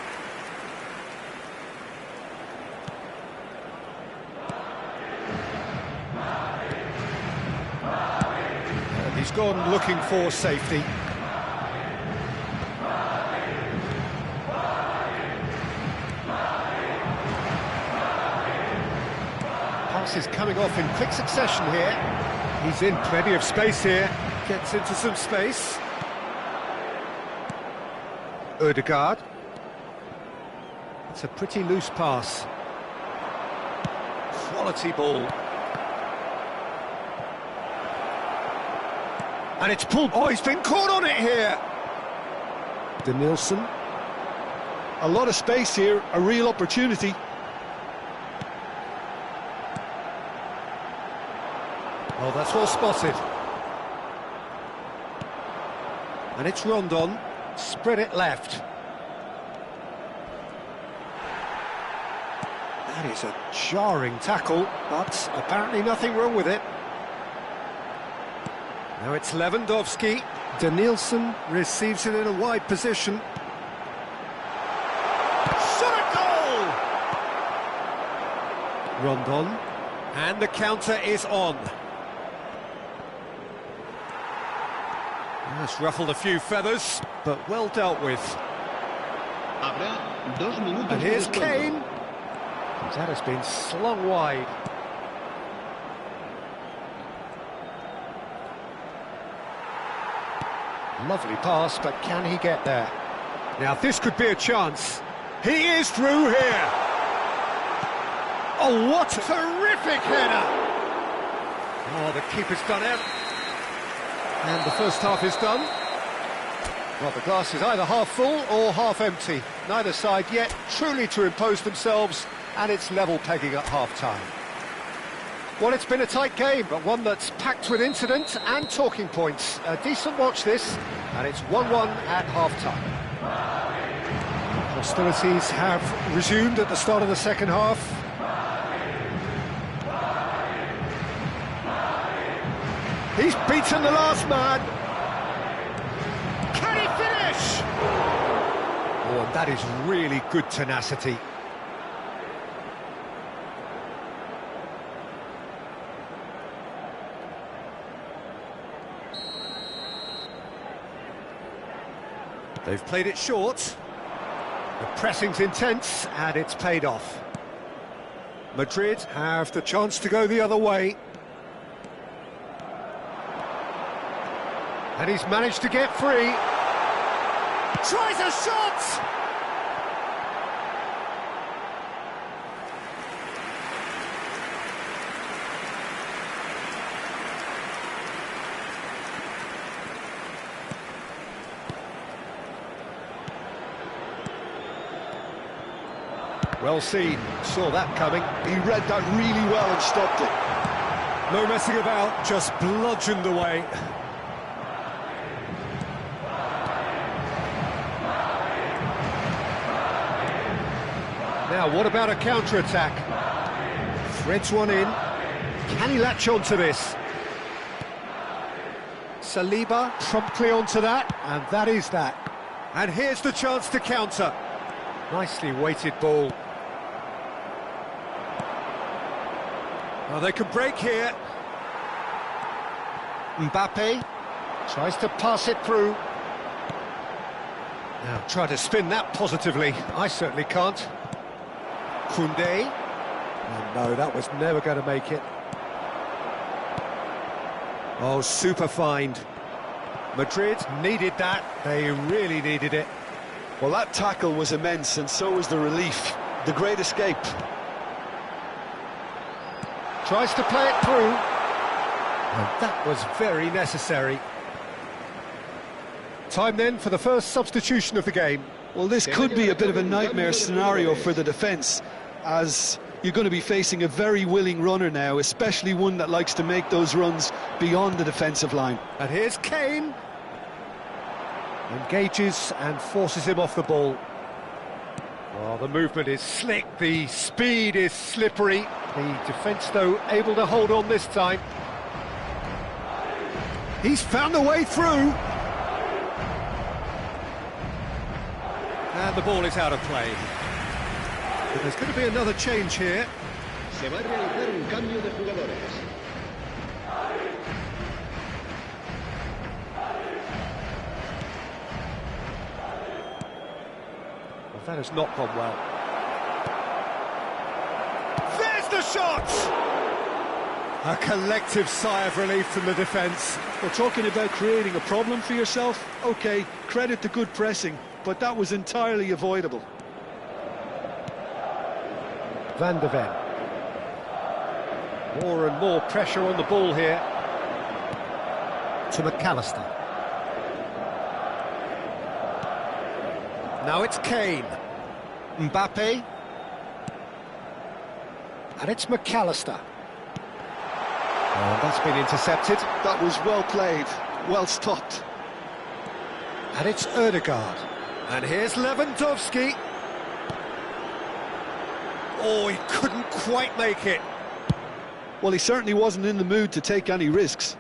He's gone looking for safety. Pass is coming off in quick succession here. He's in plenty of space here. Gets into some space. Ødegaard. It's a pretty loose pass. Quality ball. And it's pulled. Oh, he's been caught on it here. Danielson. A lot of space here, a real opportunity. Oh, that's well spotted. And it's Rondon. Spread it left. That is a jarring tackle, but apparently nothing wrong with it. Now it's Lewandowski. Danielson receives it in a wide position. Shot at goal! Rondon. And the counter is on. That's ruffled a few feathers, but well dealt with. And here's Kane. That has been slung wide. Lovely pass, but can he get there? Now this could be a chance. He is through here. Oh, what a terrific header! Oh, the keeper's done it. And the first half is done. Well, the glass is either half full or half empty. Neither side yet truly to impose themselves, and it's level pegging at half-time. Well, it's been a tight game, but one that's packed with incident and talking points. A decent watch this, and it's 1-1 at half-time. Hostilities have resumed at the start of the second half. He's beaten the last man. Can he finish? Oh, that is really good tenacity. They've played it short. The pressing's intense, and it's paid off. Madrid have the chance to go the other way. And he's managed to get free. Tries a shot! Well seen, saw that coming. He read that really well and stopped it. No messing about, just bludgeoned away. Now, what about a counter-attack? Threads one in. Can he latch onto this? Saliba promptly onto that, and that is that. And here's the chance to counter. Nicely weighted ball. Oh, they can break here. Mbappe tries to pass it through. Now, try to spin that positively. I certainly can't. Koundé. Oh, no, that was never going to make it. Oh, super find. Madrid needed that. They really needed it. Well, that tackle was immense, and so was the relief. The great escape. Tries to play it through. And that was very necessary. Time then for the first substitution of the game. Well, this could be a bit of a nightmare scenario for the defence, as you're going to be facing a very willing runner now, especially one that likes to make those runs beyond the defensive line. And here's Kane. Engages and forces him off the ball. Well, the movement is slick, the speed is slippery. The defence, though, able to hold on this time. He's found a way through. And the ball is out of play. But there's going to be another change here. Se va a realizar un cambio de jugadores. Well, that has not gone well. There's the shot! A collective sigh of relief from the defence. We're talking about creating a problem for yourself. OK, credit to good pressing, but that was entirely avoidable. Van de Ven. More and more pressure on the ball here. To McAllister. Now it's Kane. Mbappe. And it's McAllister. Oh, that's been intercepted. That was well played, well stopped. And it's Ødegaard. And here's Lewandowski. Oh, he couldn't quite make it. Well, he certainly wasn't in the mood to take any risks.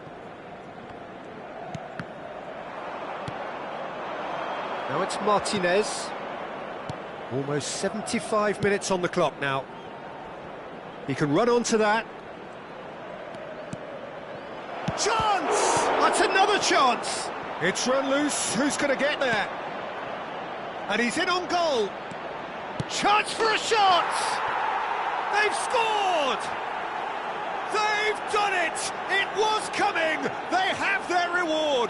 Now it's Martinez. Almost 75 minutes on the clock now. He can run onto that. Chance! That's another chance! It's run loose. Who's going to get there? And he's in on goal. Chance for a shot! They've scored! They've done it! It was coming! They have their reward!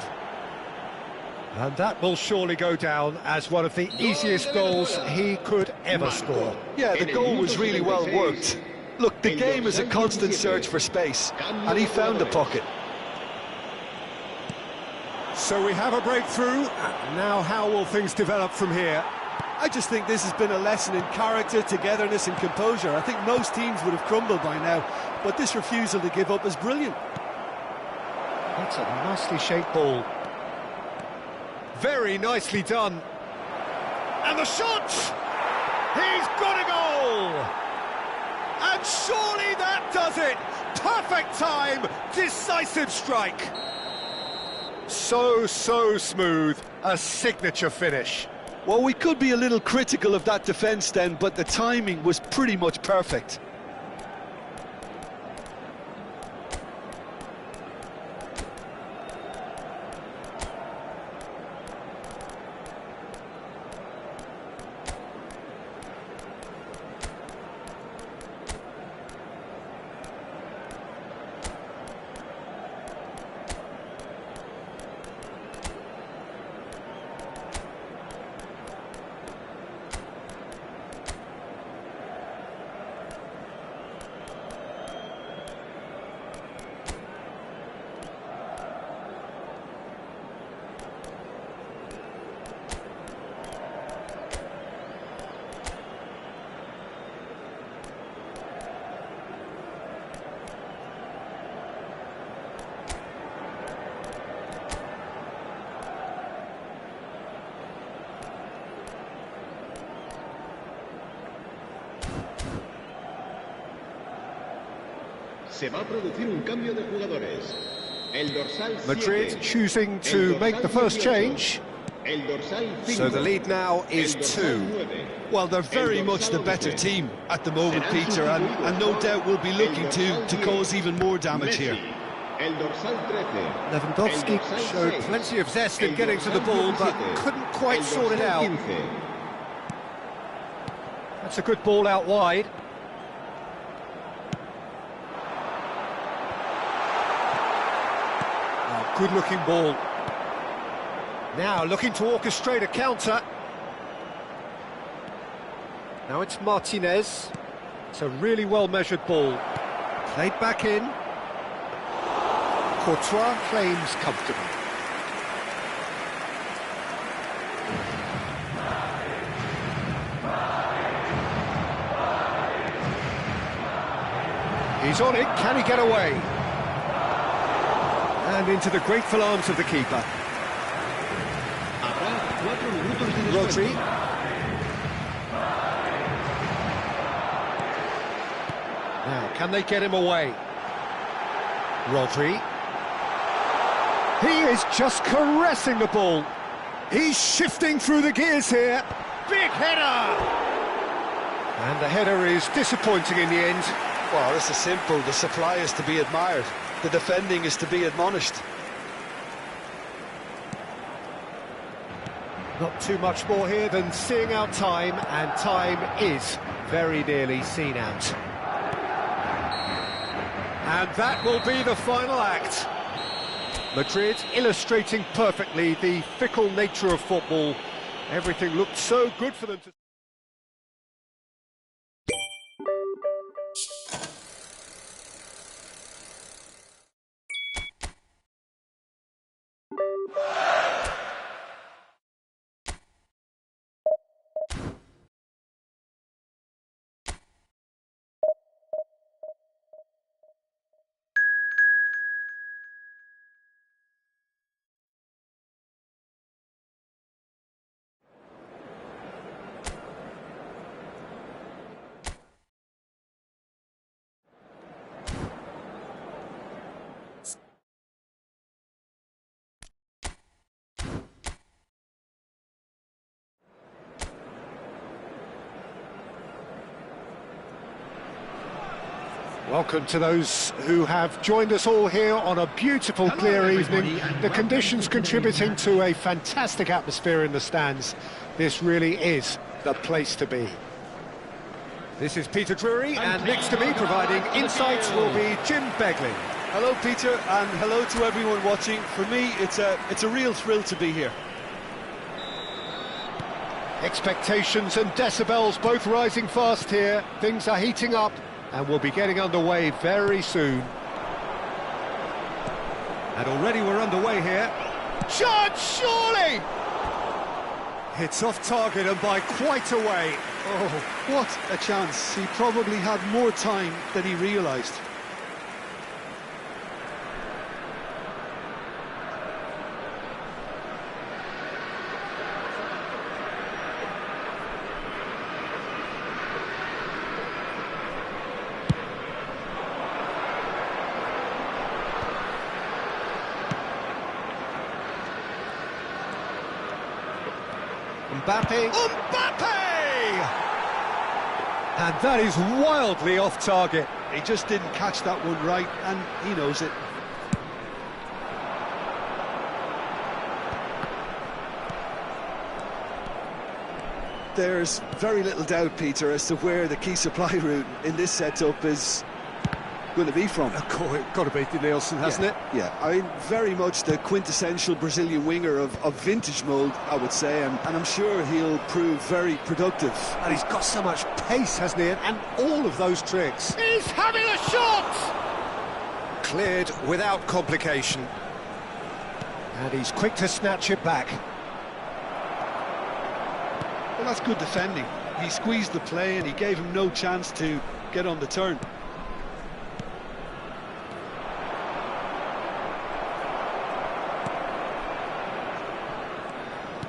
And that will surely go down as one of the easiest goals he could ever score. Yeah, the goal was really well worked. Look, the game is a constant search for space, and he found the pocket. So we have a breakthrough. Now how will things develop from here? I just think this has been a lesson in character, togetherness and composure. I think most teams would have crumbled by now, but this refusal to give up is brilliant. That's a nicely shaped ball. Very nicely done. And the shot! He's got a goal! And surely that does it! Perfect time, decisive strike. So smooth, a signature finish. Well, we could be a little critical of that defence then, but the timing was pretty much perfect. Se va a producir un cambio de jugadores. El dorsal 7. Madrid choosing to make the first change. El dorsal 5. So the lead now is El dorsal 2. 9. Well, they're very much the better team at the moment, Peter, and no doubt will be looking to cause even more damage here. El dorsal 13. Lewandowski showed plenty of zest in getting to the ball, but couldn't quite sort it out. That's a good ball out wide. Oh, good-looking ball. Now looking to orchestrate a counter. Now it's Martinez. It's a really well-measured ball. Played back in. Courtois claims comfortably. He's on it, can he get away? And into the grateful arms of the keeper. Rodri. Now, can they get him away? Rodri. He is just caressing the ball. He's shifting through the gears here. Big header! And the header is disappointing in the end. Well, this is simple. The supply is to be admired. The defending is to be admonished. Not too much more here than seeing out time, and time is very nearly seen out. And that will be the final act. Madrid illustrating perfectly the fickle nature of football. Everything looked so good for them to... Welcome to those who have joined us all here on a beautiful, clear evening. The conditions contributing to a fantastic atmosphere in the stands. This really is the place to be. This is Peter Drury, and next to me providing insights will be Jim Begley. Hello, Peter, and hello to everyone watching. For me, it's a real thrill to be here. Expectations and decibels both rising fast here. Things are heating up, and we'll be getting underway very soon. And already we're underway here. Shot, surely! It's off target and by quite a way. Oh, what a chance. He probably had more time than he realised. Mbappe! And that is wildly off target. He just didn't catch that one right, and he knows it. There's very little doubt, Peter, as to where the key supply route in this setup is going to be from. Got to be Nielsen, hasn't it? Yeah, I mean, very much the quintessential Brazilian winger of vintage mould, I would say, and I'm sure he'll prove very productive. And he's got so much pace, hasn't he? And all of those tricks. He's having a shot! Cleared without complication. And he's quick to snatch it back. Well, that's good defending. He squeezed the play and he gave him no chance to get on the turn.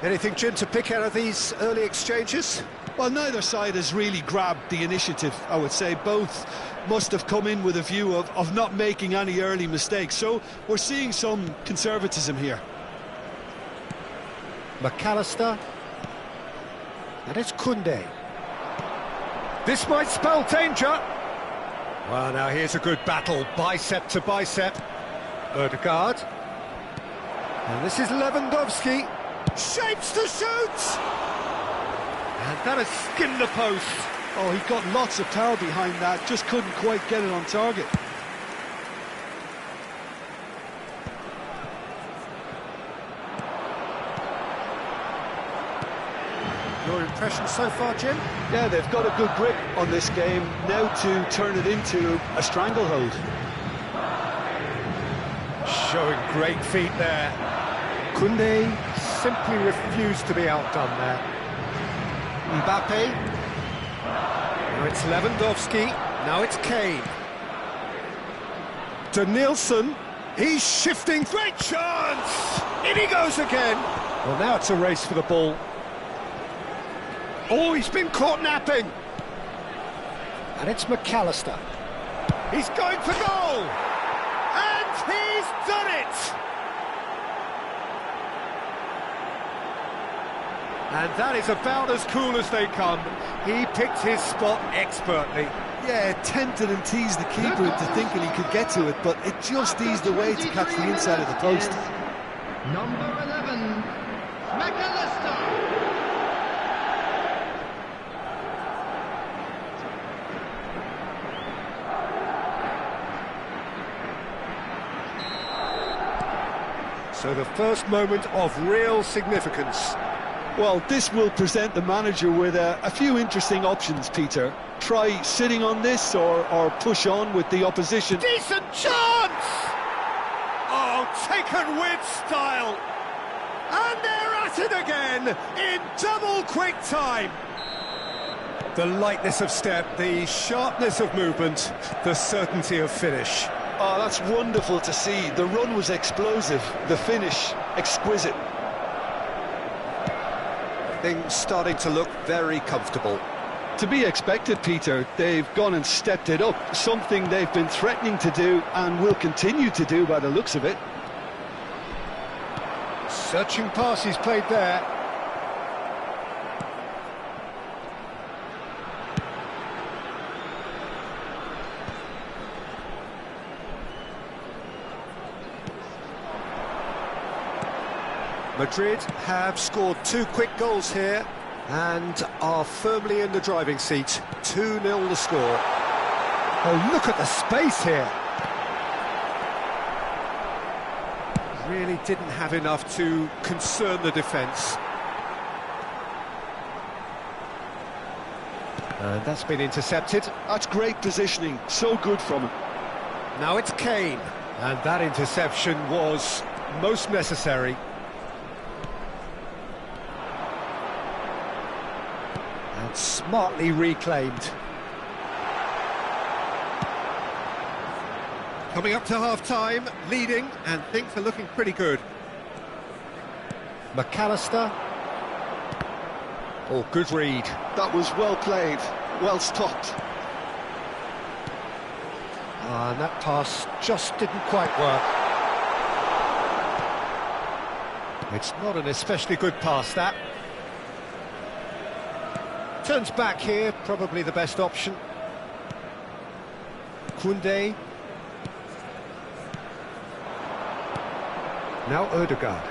Anything, Jim, to pick out of these early exchanges? Well, neither side has really grabbed the initiative, I would say. Both must have come in with a view of not making any early mistakes. So we're seeing some conservatism here. McAllister. And it's Koundé. This might spell danger. Well, now here's a good battle, bicep to bicep. Ødegaard. And this is Lewandowski. Shapes to shoot! And that has skimmed the post. Oh, he got lots of power behind that, just couldn't quite get it on target. Your impression so far, Jim? Yeah, they've got a good grip on this game, now to turn it into a stranglehold. Showing great feet there. Koundé simply refused to be outdone there. Mbappe. Now it's Lewandowski. Now it's Kane. Denilson. He's shifting. Great chance! In he goes again. Well, now it's a race for the ball. Oh, he's been caught napping. And it's McAllister. He's going for goal! And he's done it! And that is about as cool as they come. He picked his spot expertly. Yeah, tempted and teased the keeper into thinking he could get to it, but it just eased away to catch the inside of the post. Number 11, McAllister. So the first moment of real significance. Well, this will present the manager with a few interesting options, Peter. Try sitting on this or push on with the opposition. Decent chance! Oh, taken with style. And they're at it again in double quick time. The lightness of step, the sharpness of movement, the certainty of finish. Oh, that's wonderful to see. The run was explosive, the finish exquisite. Things starting to look very comfortable. To be expected, Peter. They've gone and stepped it up, something they've been threatening to do and will continue to do by the looks of it. Searching pass he's played there. Madrid have scored 2 quick goals here and are firmly in the driving seat. 2-0 the score. Oh, look at the space here. Really didn't have enough to concern the defence. And that's been intercepted. That's great positioning, so good from him. Now it's Kane, and that interception was most necessary. And smartly reclaimed. Coming up to half-time, leading, and things are looking pretty good. McAllister. Oh, good read. That was well played, well stopped. And that pass just didn't quite work. It's not an especially good pass, that. Turns back here, probably the best option. Koundé. Now Ødegaard.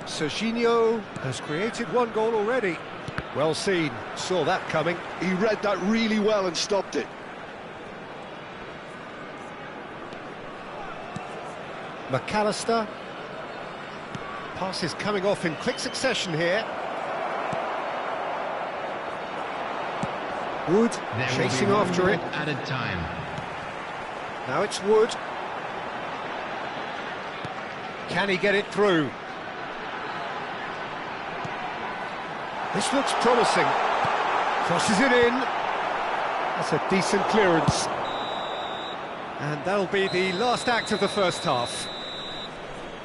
Serginho has created 1 goal already. Well seen, saw that coming. He read that really well and stopped it. McAllister. Passes coming off in quick succession here. Wood chasing after it. Added time. Now it's Wood. Can he get it through? This looks promising. Crosses it in. That's a decent clearance. And that'll be the last act of the first half.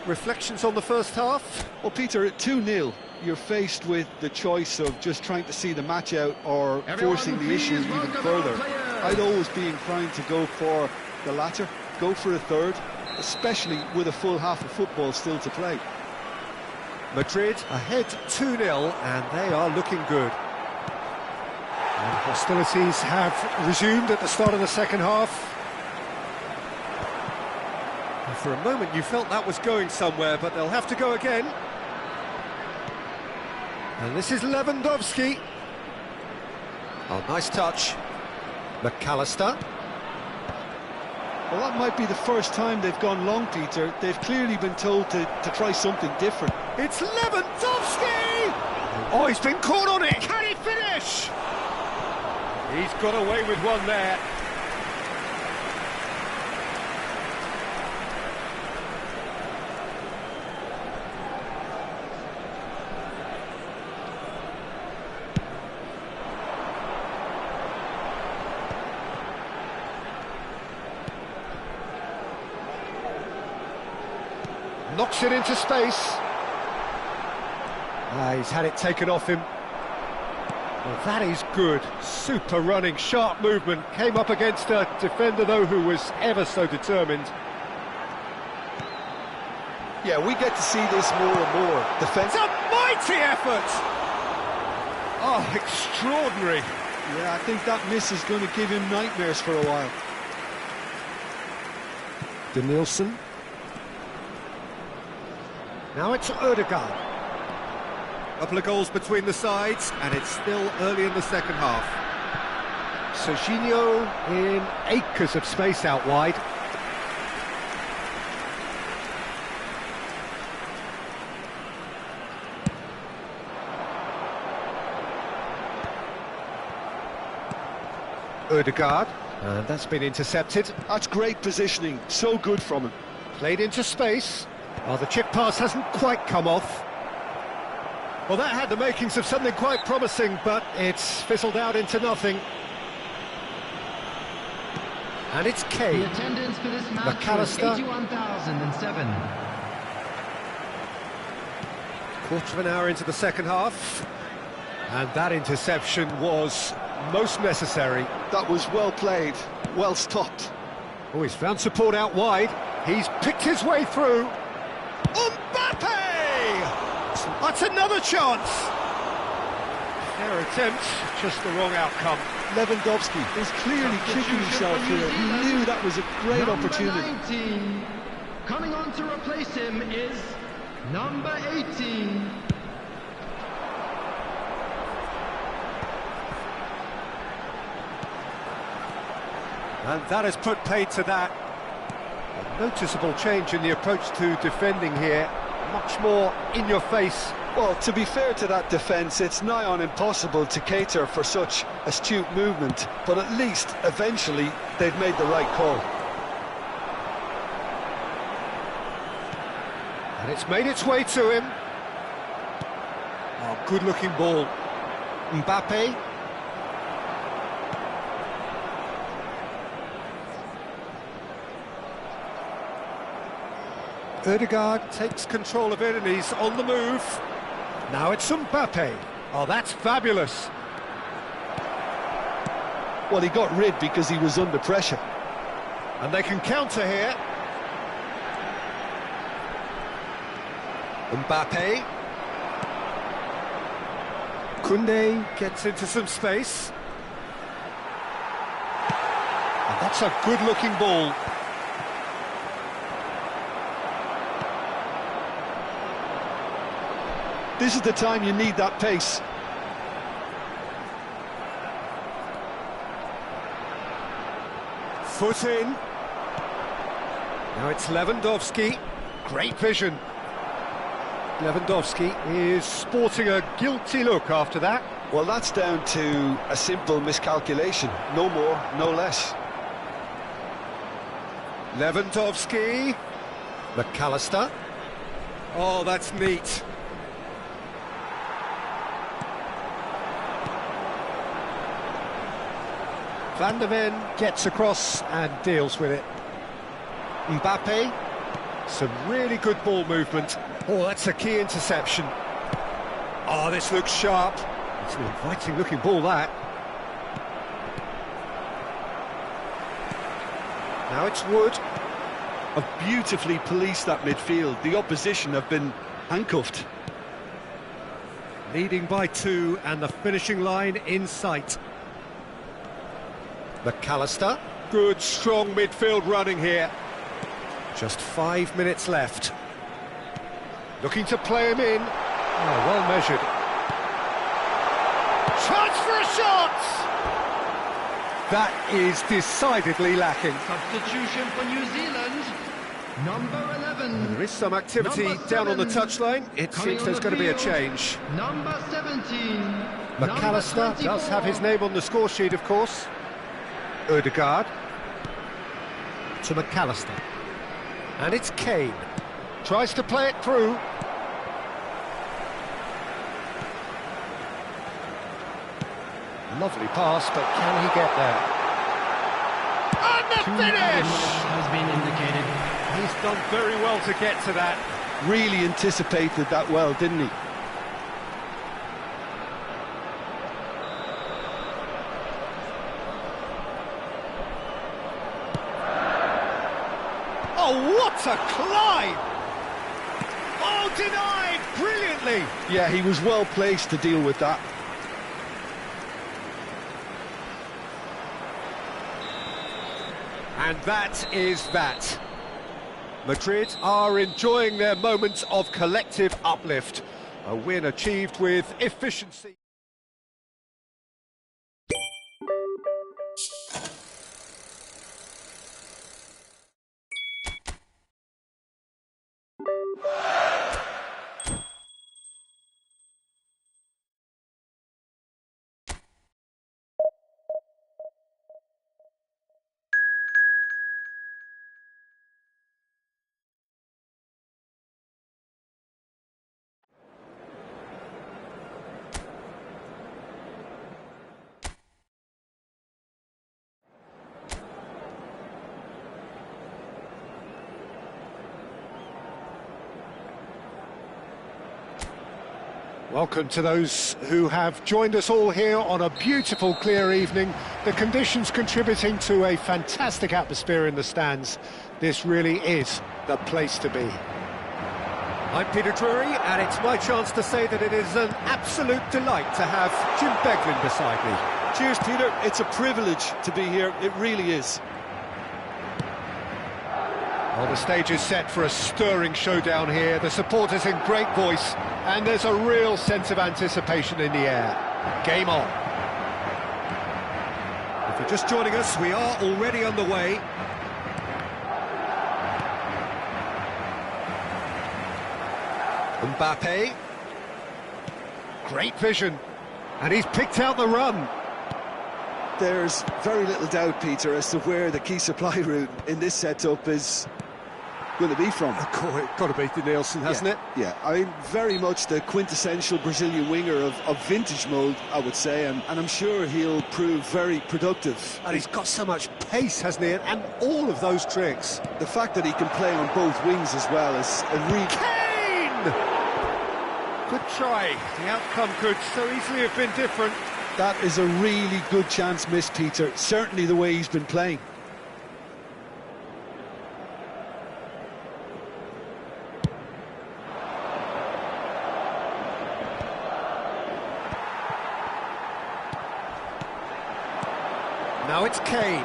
reflections on the first half? Well, Peter, at 2-0, you're faced with the choice of just trying to see the match out or forcing the issue even further. I'd always be inclined to go for the latter, go for a third, especially with a full half of football still to play. Madrid ahead 2-0, and they are looking good. And hostilities have resumed at the start of the second half. And for a moment you felt that was going somewhere, but they'll have to go again. And this is Lewandowski. Oh, nice touch. McAllister. Well, that might be the first time they've gone long, Peter. They've clearly been told to try something different. It's Lewandowski! Oh, he's been caught on it. Can he finish? He's got away with one there. Knocks it into space. He's had it taken off him. Well, that is good. Super running, sharp movement. Came up against a defender, though, who was ever so determined. Yeah, we get to see this more and more. Defence. It's a mighty effort! Oh, extraordinary. Yeah, I think that miss is going to give him nightmares for a while. Denilson. Now it's Ødegaard. Couple of goals between the sides, and it's still early in the second half. Serginho in acres of space out wide. Ødegaard, and that's been intercepted. That's great positioning, so good from him. Played into space. Oh, the chip pass hasn't quite come off. Well, that had the makings of something quite promising, but it's fizzled out into nothing. And it's Kane. The attendance for this match McAllister. was 81,007. Quarter of an hour into the second half. And that interception was most necessary. That was well played, well stopped. Oh, he's found support out wide. He's picked his way through. Mbappe! That's another chance. Fair attempt, just the wrong outcome. Lewandowski is clearly kicking himself here. He knew that was a great opportunity. 19. Coming on to replace him is number 18. And that has put paid to that. A noticeable change in the approach to defending here. Much more in your face. Well, to be fair to that defence, it's nigh on impossible to cater for such astute movement, but at least, eventually, they've made the right call. And it's made its way to him. Oh, good-looking ball. Mbappe. Ødegaard takes control of it and he's on the move. Now it's Mbappe. Oh, that's fabulous. Well, he got rid because he was under pressure. And they can counter here. Mbappe. Koundé gets into some space. And that's a good-looking ball. This is the time you need that pace. Foot in. Now it's Lewandowski. Great vision. Lewandowski is sporting a guilty look after that. Well, that's down to a simple miscalculation. No more, no less. Lewandowski. McAllister. Oh, that's neat. Van der Ven gets across and deals with it. Mbappe Some really good ball movement. Oh, that's a key interception. Oh, this looks sharp. It's an inviting looking ball, that. Now it's Wood. Have beautifully policed that midfield. The opposition have been handcuffed. Leading by 2 and the finishing line in sight. McAllister. Good, strong midfield running here. Just 5 minutes left. Looking to play him in. Oh, well measured. Chance for a shot! That is decidedly lacking. Substitution for New Zealand, number 11. There is some activity down on the touchline. It seems there's going to be a change. Number 17. McAllister does have his name on the score sheet, of course. Odegaard. To McAllister. And it's Kane. Tries to play it through. Lovely pass, but can he get there? And the finish! Has been indicated. He's done very well to get to that. Really anticipated that well, didn't he? Oh, what a climb! Oh, denied brilliantly! Yeah, he was well placed to deal with that. And that is that. Madrid are enjoying their moments of collective uplift. A win achieved with efficiency. Welcome to those who have joined us all here on a beautiful, clear evening. The conditions contributing to a fantastic atmosphere in the stands. This really is the place to be. I'm Peter Drury, and it's my chance to say that it is an absolute delight to have Jim Beglin beside me. Cheers, Peter. It's a privilege to be here. It really is. Well, the stage is set for a stirring showdown here. The supporters in great voice, and there's a real sense of anticipation in the air. Game on. If you're just joining us, we are already underway. Mbappe. Great vision. And he's picked out the run. There's very little doubt, Peter, as to where the key supply route in this setup is going to be from. Got to be the Nielsen, hasn't it? Yeah, I mean, very much the quintessential Brazilian winger of vintage mould, I would say, and I'm sure he'll prove very productive. And he's got so much pace, hasn't he? And all of those tricks. The fact that he can play on both wings as well is a real... Kane! Good try. The outcome could so easily have been different. That is a really good chance missed, Peter. Certainly the way he's been playing. Now it's Kane.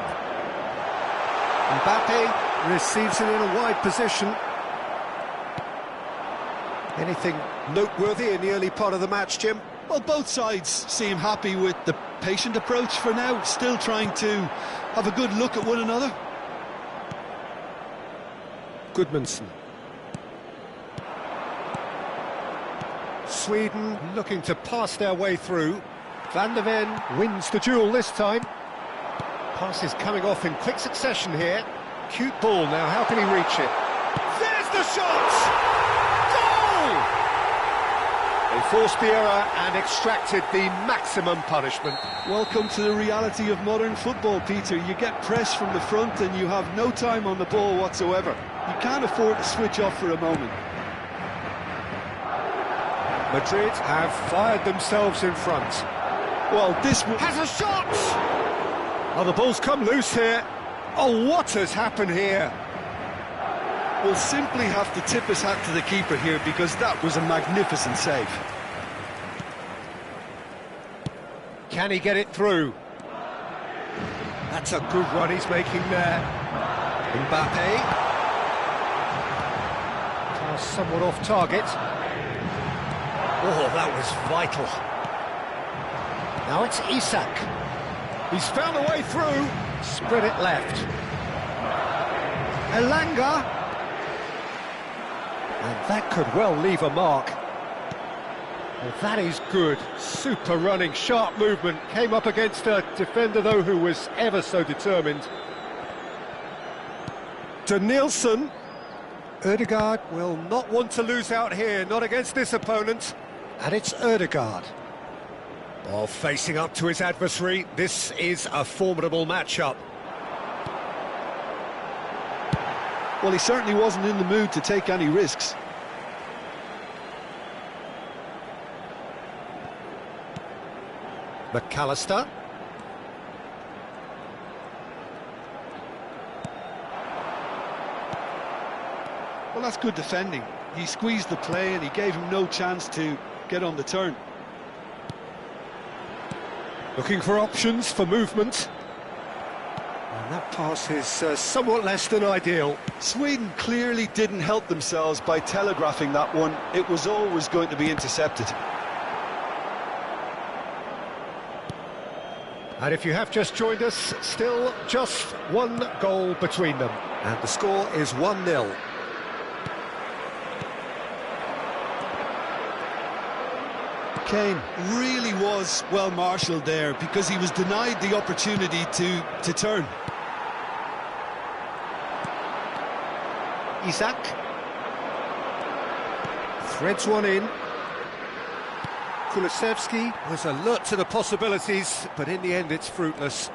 Mbappe receives it in a wide position. Anything noteworthy in the early part of the match, Jim? Well, both sides seem happy with the patient approach for now, still trying to have a good look at one another. Goodmanson. Sweden looking to pass their way through. Van der Ven wins the duel this time. Pass is coming off in quick succession here. Cute ball now, how can he reach it? There's the shot! Goal! They forced the error and extracted the maximum punishment. Welcome to the reality of modern football, Peter. You get press from the front and you have no time on the ball whatsoever. You can't afford to switch off for a moment. Madrid have fired themselves in front. Well, this has a shot! Oh, the ball's come loose here. Oh, what has happened here? We'll simply have to tip his hat to the keeper here because that was a magnificent save. Can he get it through? That's a good run he's making there. Mbappe. Pass somewhat off target. Oh, that was vital. Now it's Isak. He's found a way through. Spread it left. Elanga. And that could well leave a mark. Well, that is good. Super running, sharp movement. Came up against a defender, though, who was ever so determined. To Nielsen. Ødegaard will not want to lose out here, not against this opponent. And it's Ødegaard. Well, facing up to his adversary, this is a formidable matchup. Well, he certainly wasn't in the mood to take any risks. McAllister. Well, that's good defending. He squeezed the play and he gave him no chance to get on the turn. Looking for options for movement. And that pass is somewhat less than ideal. Sweden clearly didn't help themselves by telegraphing that one. It was always going to be intercepted. And if you have just joined us, still just one goal between them. And the score is 1-0. Kane really was well marshalled there because he was denied the opportunity to turn. Isak threads one in. Kulusevski was alert to the possibilities, but in the end it's fruitless.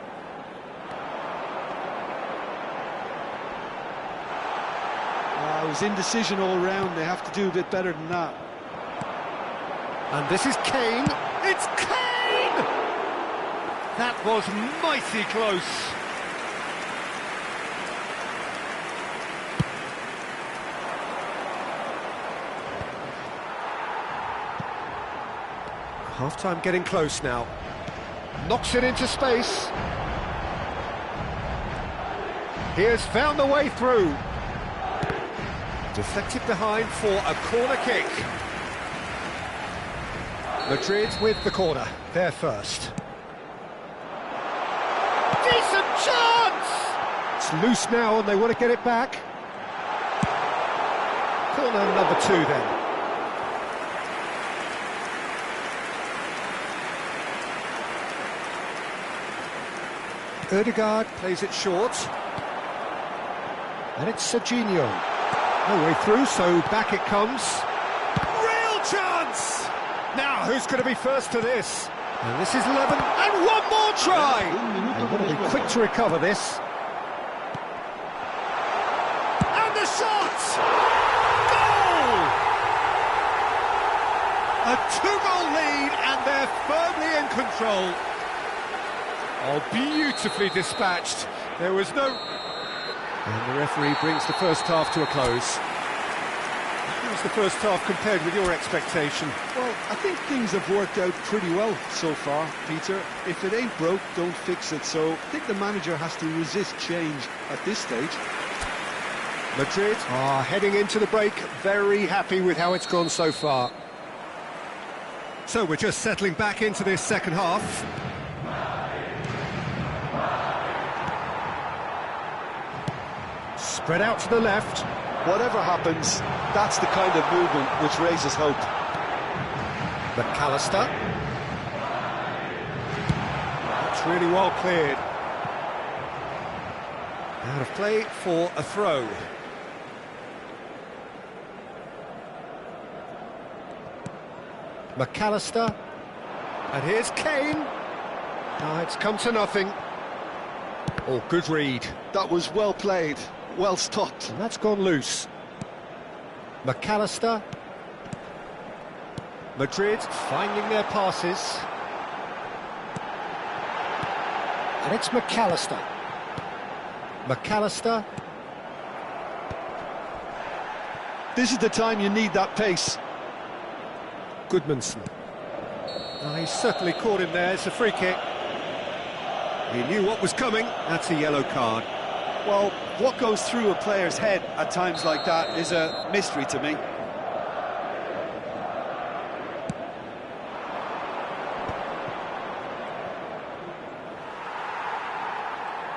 It was indecision all round. They have to do a bit better than that. And this is Kane. It's Kane! That was mighty close. Half-time getting close now. Knocks it into space. He has found the way through. Deflected behind for a corner kick. Madrid with the corner, they're first. Decent chance! It's loose now and they want to get it back. Corner number 2 then. Ødegaard plays it short. And it's Serginho. No way through, so back it comes. Real chance! Now, who's going to be first to this? And this is Levin, and one more try! They've got to be quick to recover this. And the shot! Goal! A 2-goal lead, and they're firmly in control. Oh, beautifully dispatched. There was no... And the referee brings the first half to a close. How's the first half compared with your expectation? Well, I think things have worked out pretty well so far, Peter. If it ain't broke, don't fix it. So I think the manager has to resist change at this stage. Madrid are heading into the break, very happy with how it's gone so far. So we're just settling back into this second half. Spread out to the left. Whatever happens, that's the kind of movement which raises hope. McAllister. That's really well cleared. Out of play for a throw. McAllister. And here's Kane. It's come to nothing. Oh, good read. That was well played, well stopped. And that's gone loose. McAllister. Madrid finding their passes. And it's McAllister. McAllister. This is the time you need that pace. Goodmanson. He's certainly caught him there. It's a free kick. He knew what was coming. That's a yellow card. Well, what goes through a player's head at times like that is a mystery to me.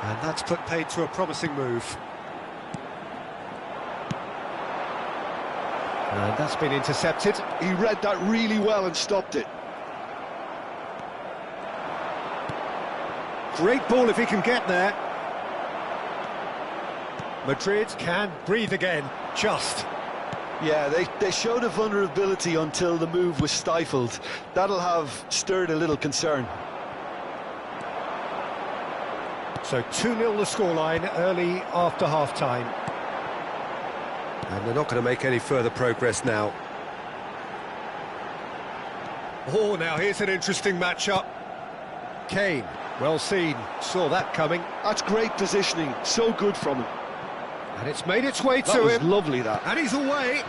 And that's put paid to a promising move. And that's been intercepted. He read that really well and stopped it. Great ball if he can get there. Madrid can breathe again, just. Yeah, they showed a vulnerability until the move was stifled. That'll have stirred a little concern. So 2-0 the scoreline early after half-time. And they're not going to make any further progress now. Oh, now here's an interesting matchup. Kane, well seen, saw that coming. That's great positioning, so good from him. And it's made its way That to was him. lovely, that. And he's away.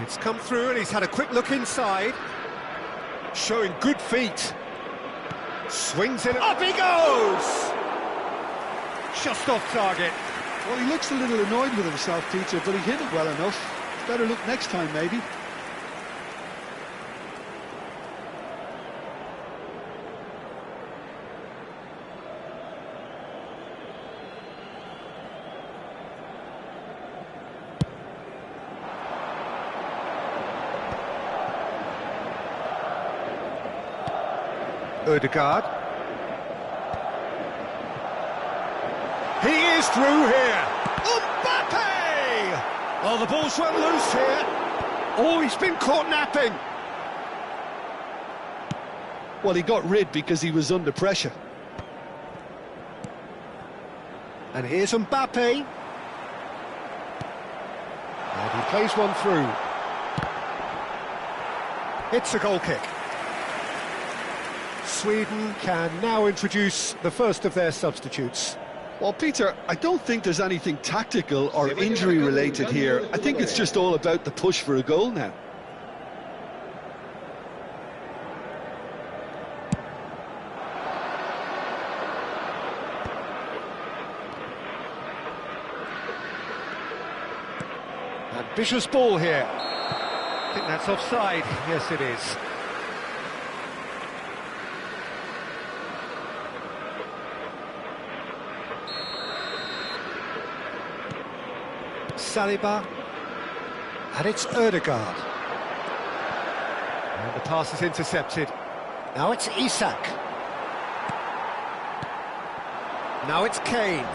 It's come through and he's had a quick look inside. Showing good feet. Swings it, up he goes! Just off target. Well, he looks a little annoyed with himself, Peter, but he hit it well enough. Better look next time, maybe. Ødegaard. He is through here. Mbappe! Oh, the ball's run loose here. Oh, he's been caught napping. Well, he got rid because he was under pressure. And here's Mbappe. And he plays one through. It's a goal kick. Sweden can now introduce the first of their substitutes. Well, Peter, I don't think there's anything tactical or injury-related here. I think it's just all about the push for a goal now. Ambitious ball here. I think that's offside. Yes, it is. Saliba, and it's Ødegaard. And the pass is intercepted. Now it's Isak. Now it's Kane.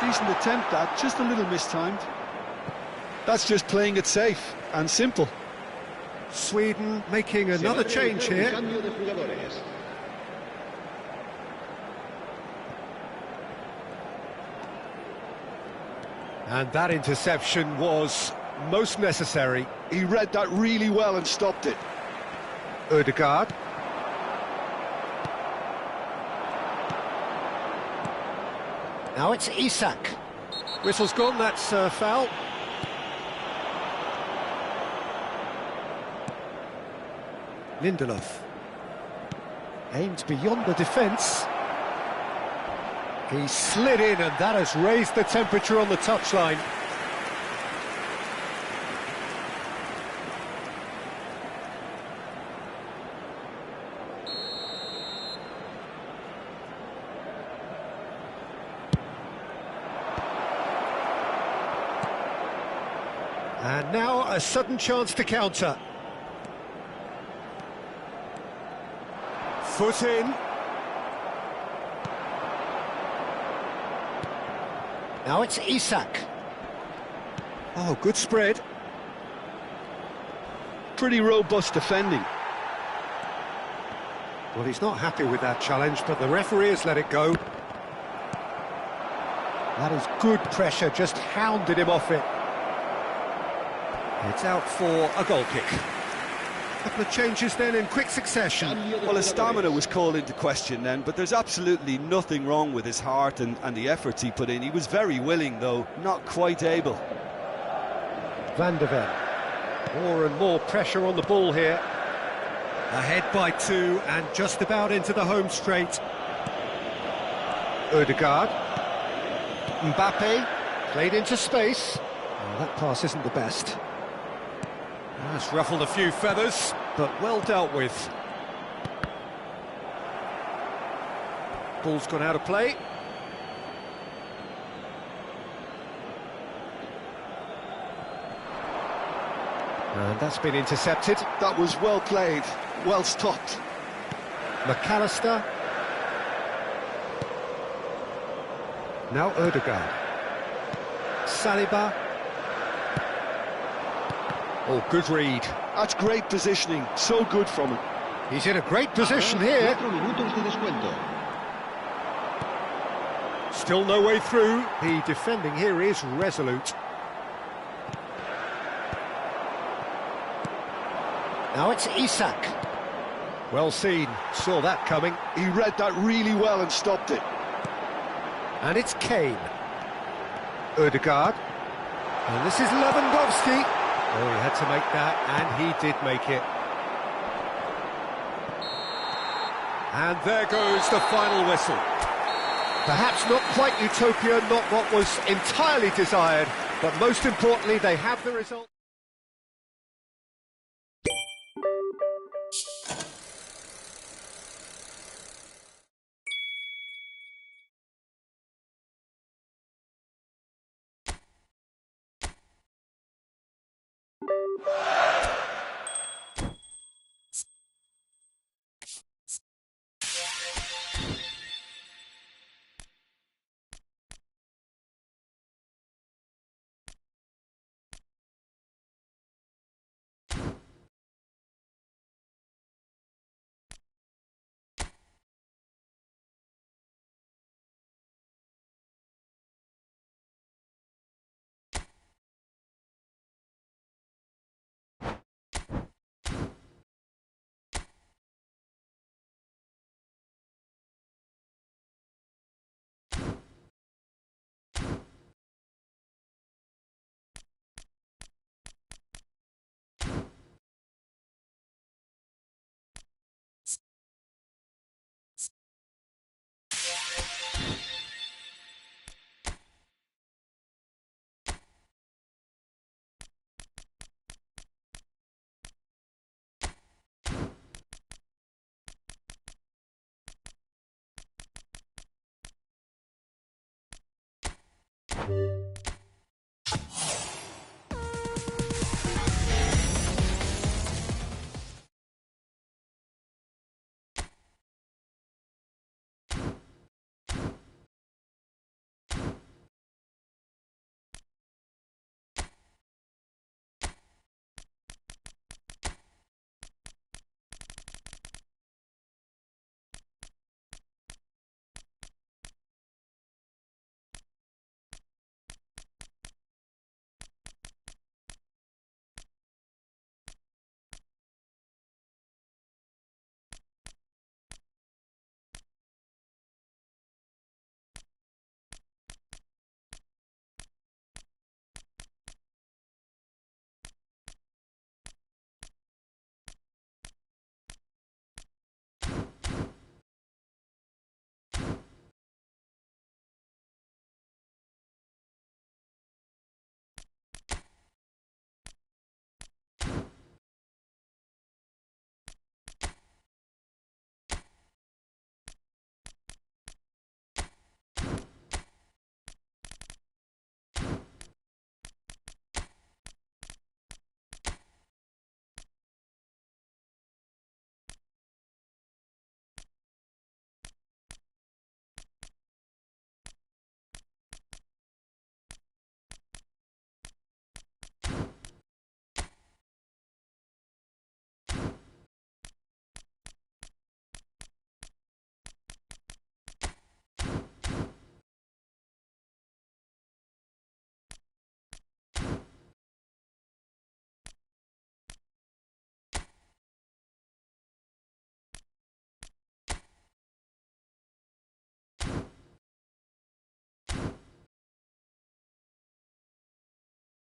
Decent attempt, that, just a little mistimed. That's just playing it safe and simple. Sweden making another change here. And that interception was most necessary. He read that really well and stopped it. Ødegaard. Now it's Isak. Whistle's gone, that's foul. Lindelof. Aimed beyond the defence. He slid in, and that has raised the temperature on the touchline. And now a sudden chance to counter. Foot in. Now it's Isak. Oh, good spread. Pretty robust defending. Well, he's not happy with that challenge, but the referee has let it go. That is good pressure, just hounded him off it. It's out for a goal kick. A couple of changes then in quick succession. Well, his stamina was called into question then, but there's absolutely nothing wrong with his heart and the efforts he put in. He was very willing, though, not quite able. Van der Ven. More and more pressure on the ball here. Ahead by 2 and just about into the home straight. Odegaard. Mbappe. Played into space. Oh, that pass isn't the best. That's ruffled a few feathers, but well dealt with. Ball's gone out of play. And that's been intercepted. That was well played, well stopped. McAllister. Now Odegaard. Saliba. Oh, good read. That's great positioning, so good from him. He's in a great position here. 4 minutos de descuento. Still no way through. The defending here is resolute. Now it's Isak. Well seen, saw that coming. He read that really well and stopped it. And it's Kane. Odegaard. And this is Lewandowski. Oh, he had to make that, and he did make it. And there goes the final whistle. Perhaps not quite utopia, not what was entirely desired, but most importantly, they have the result.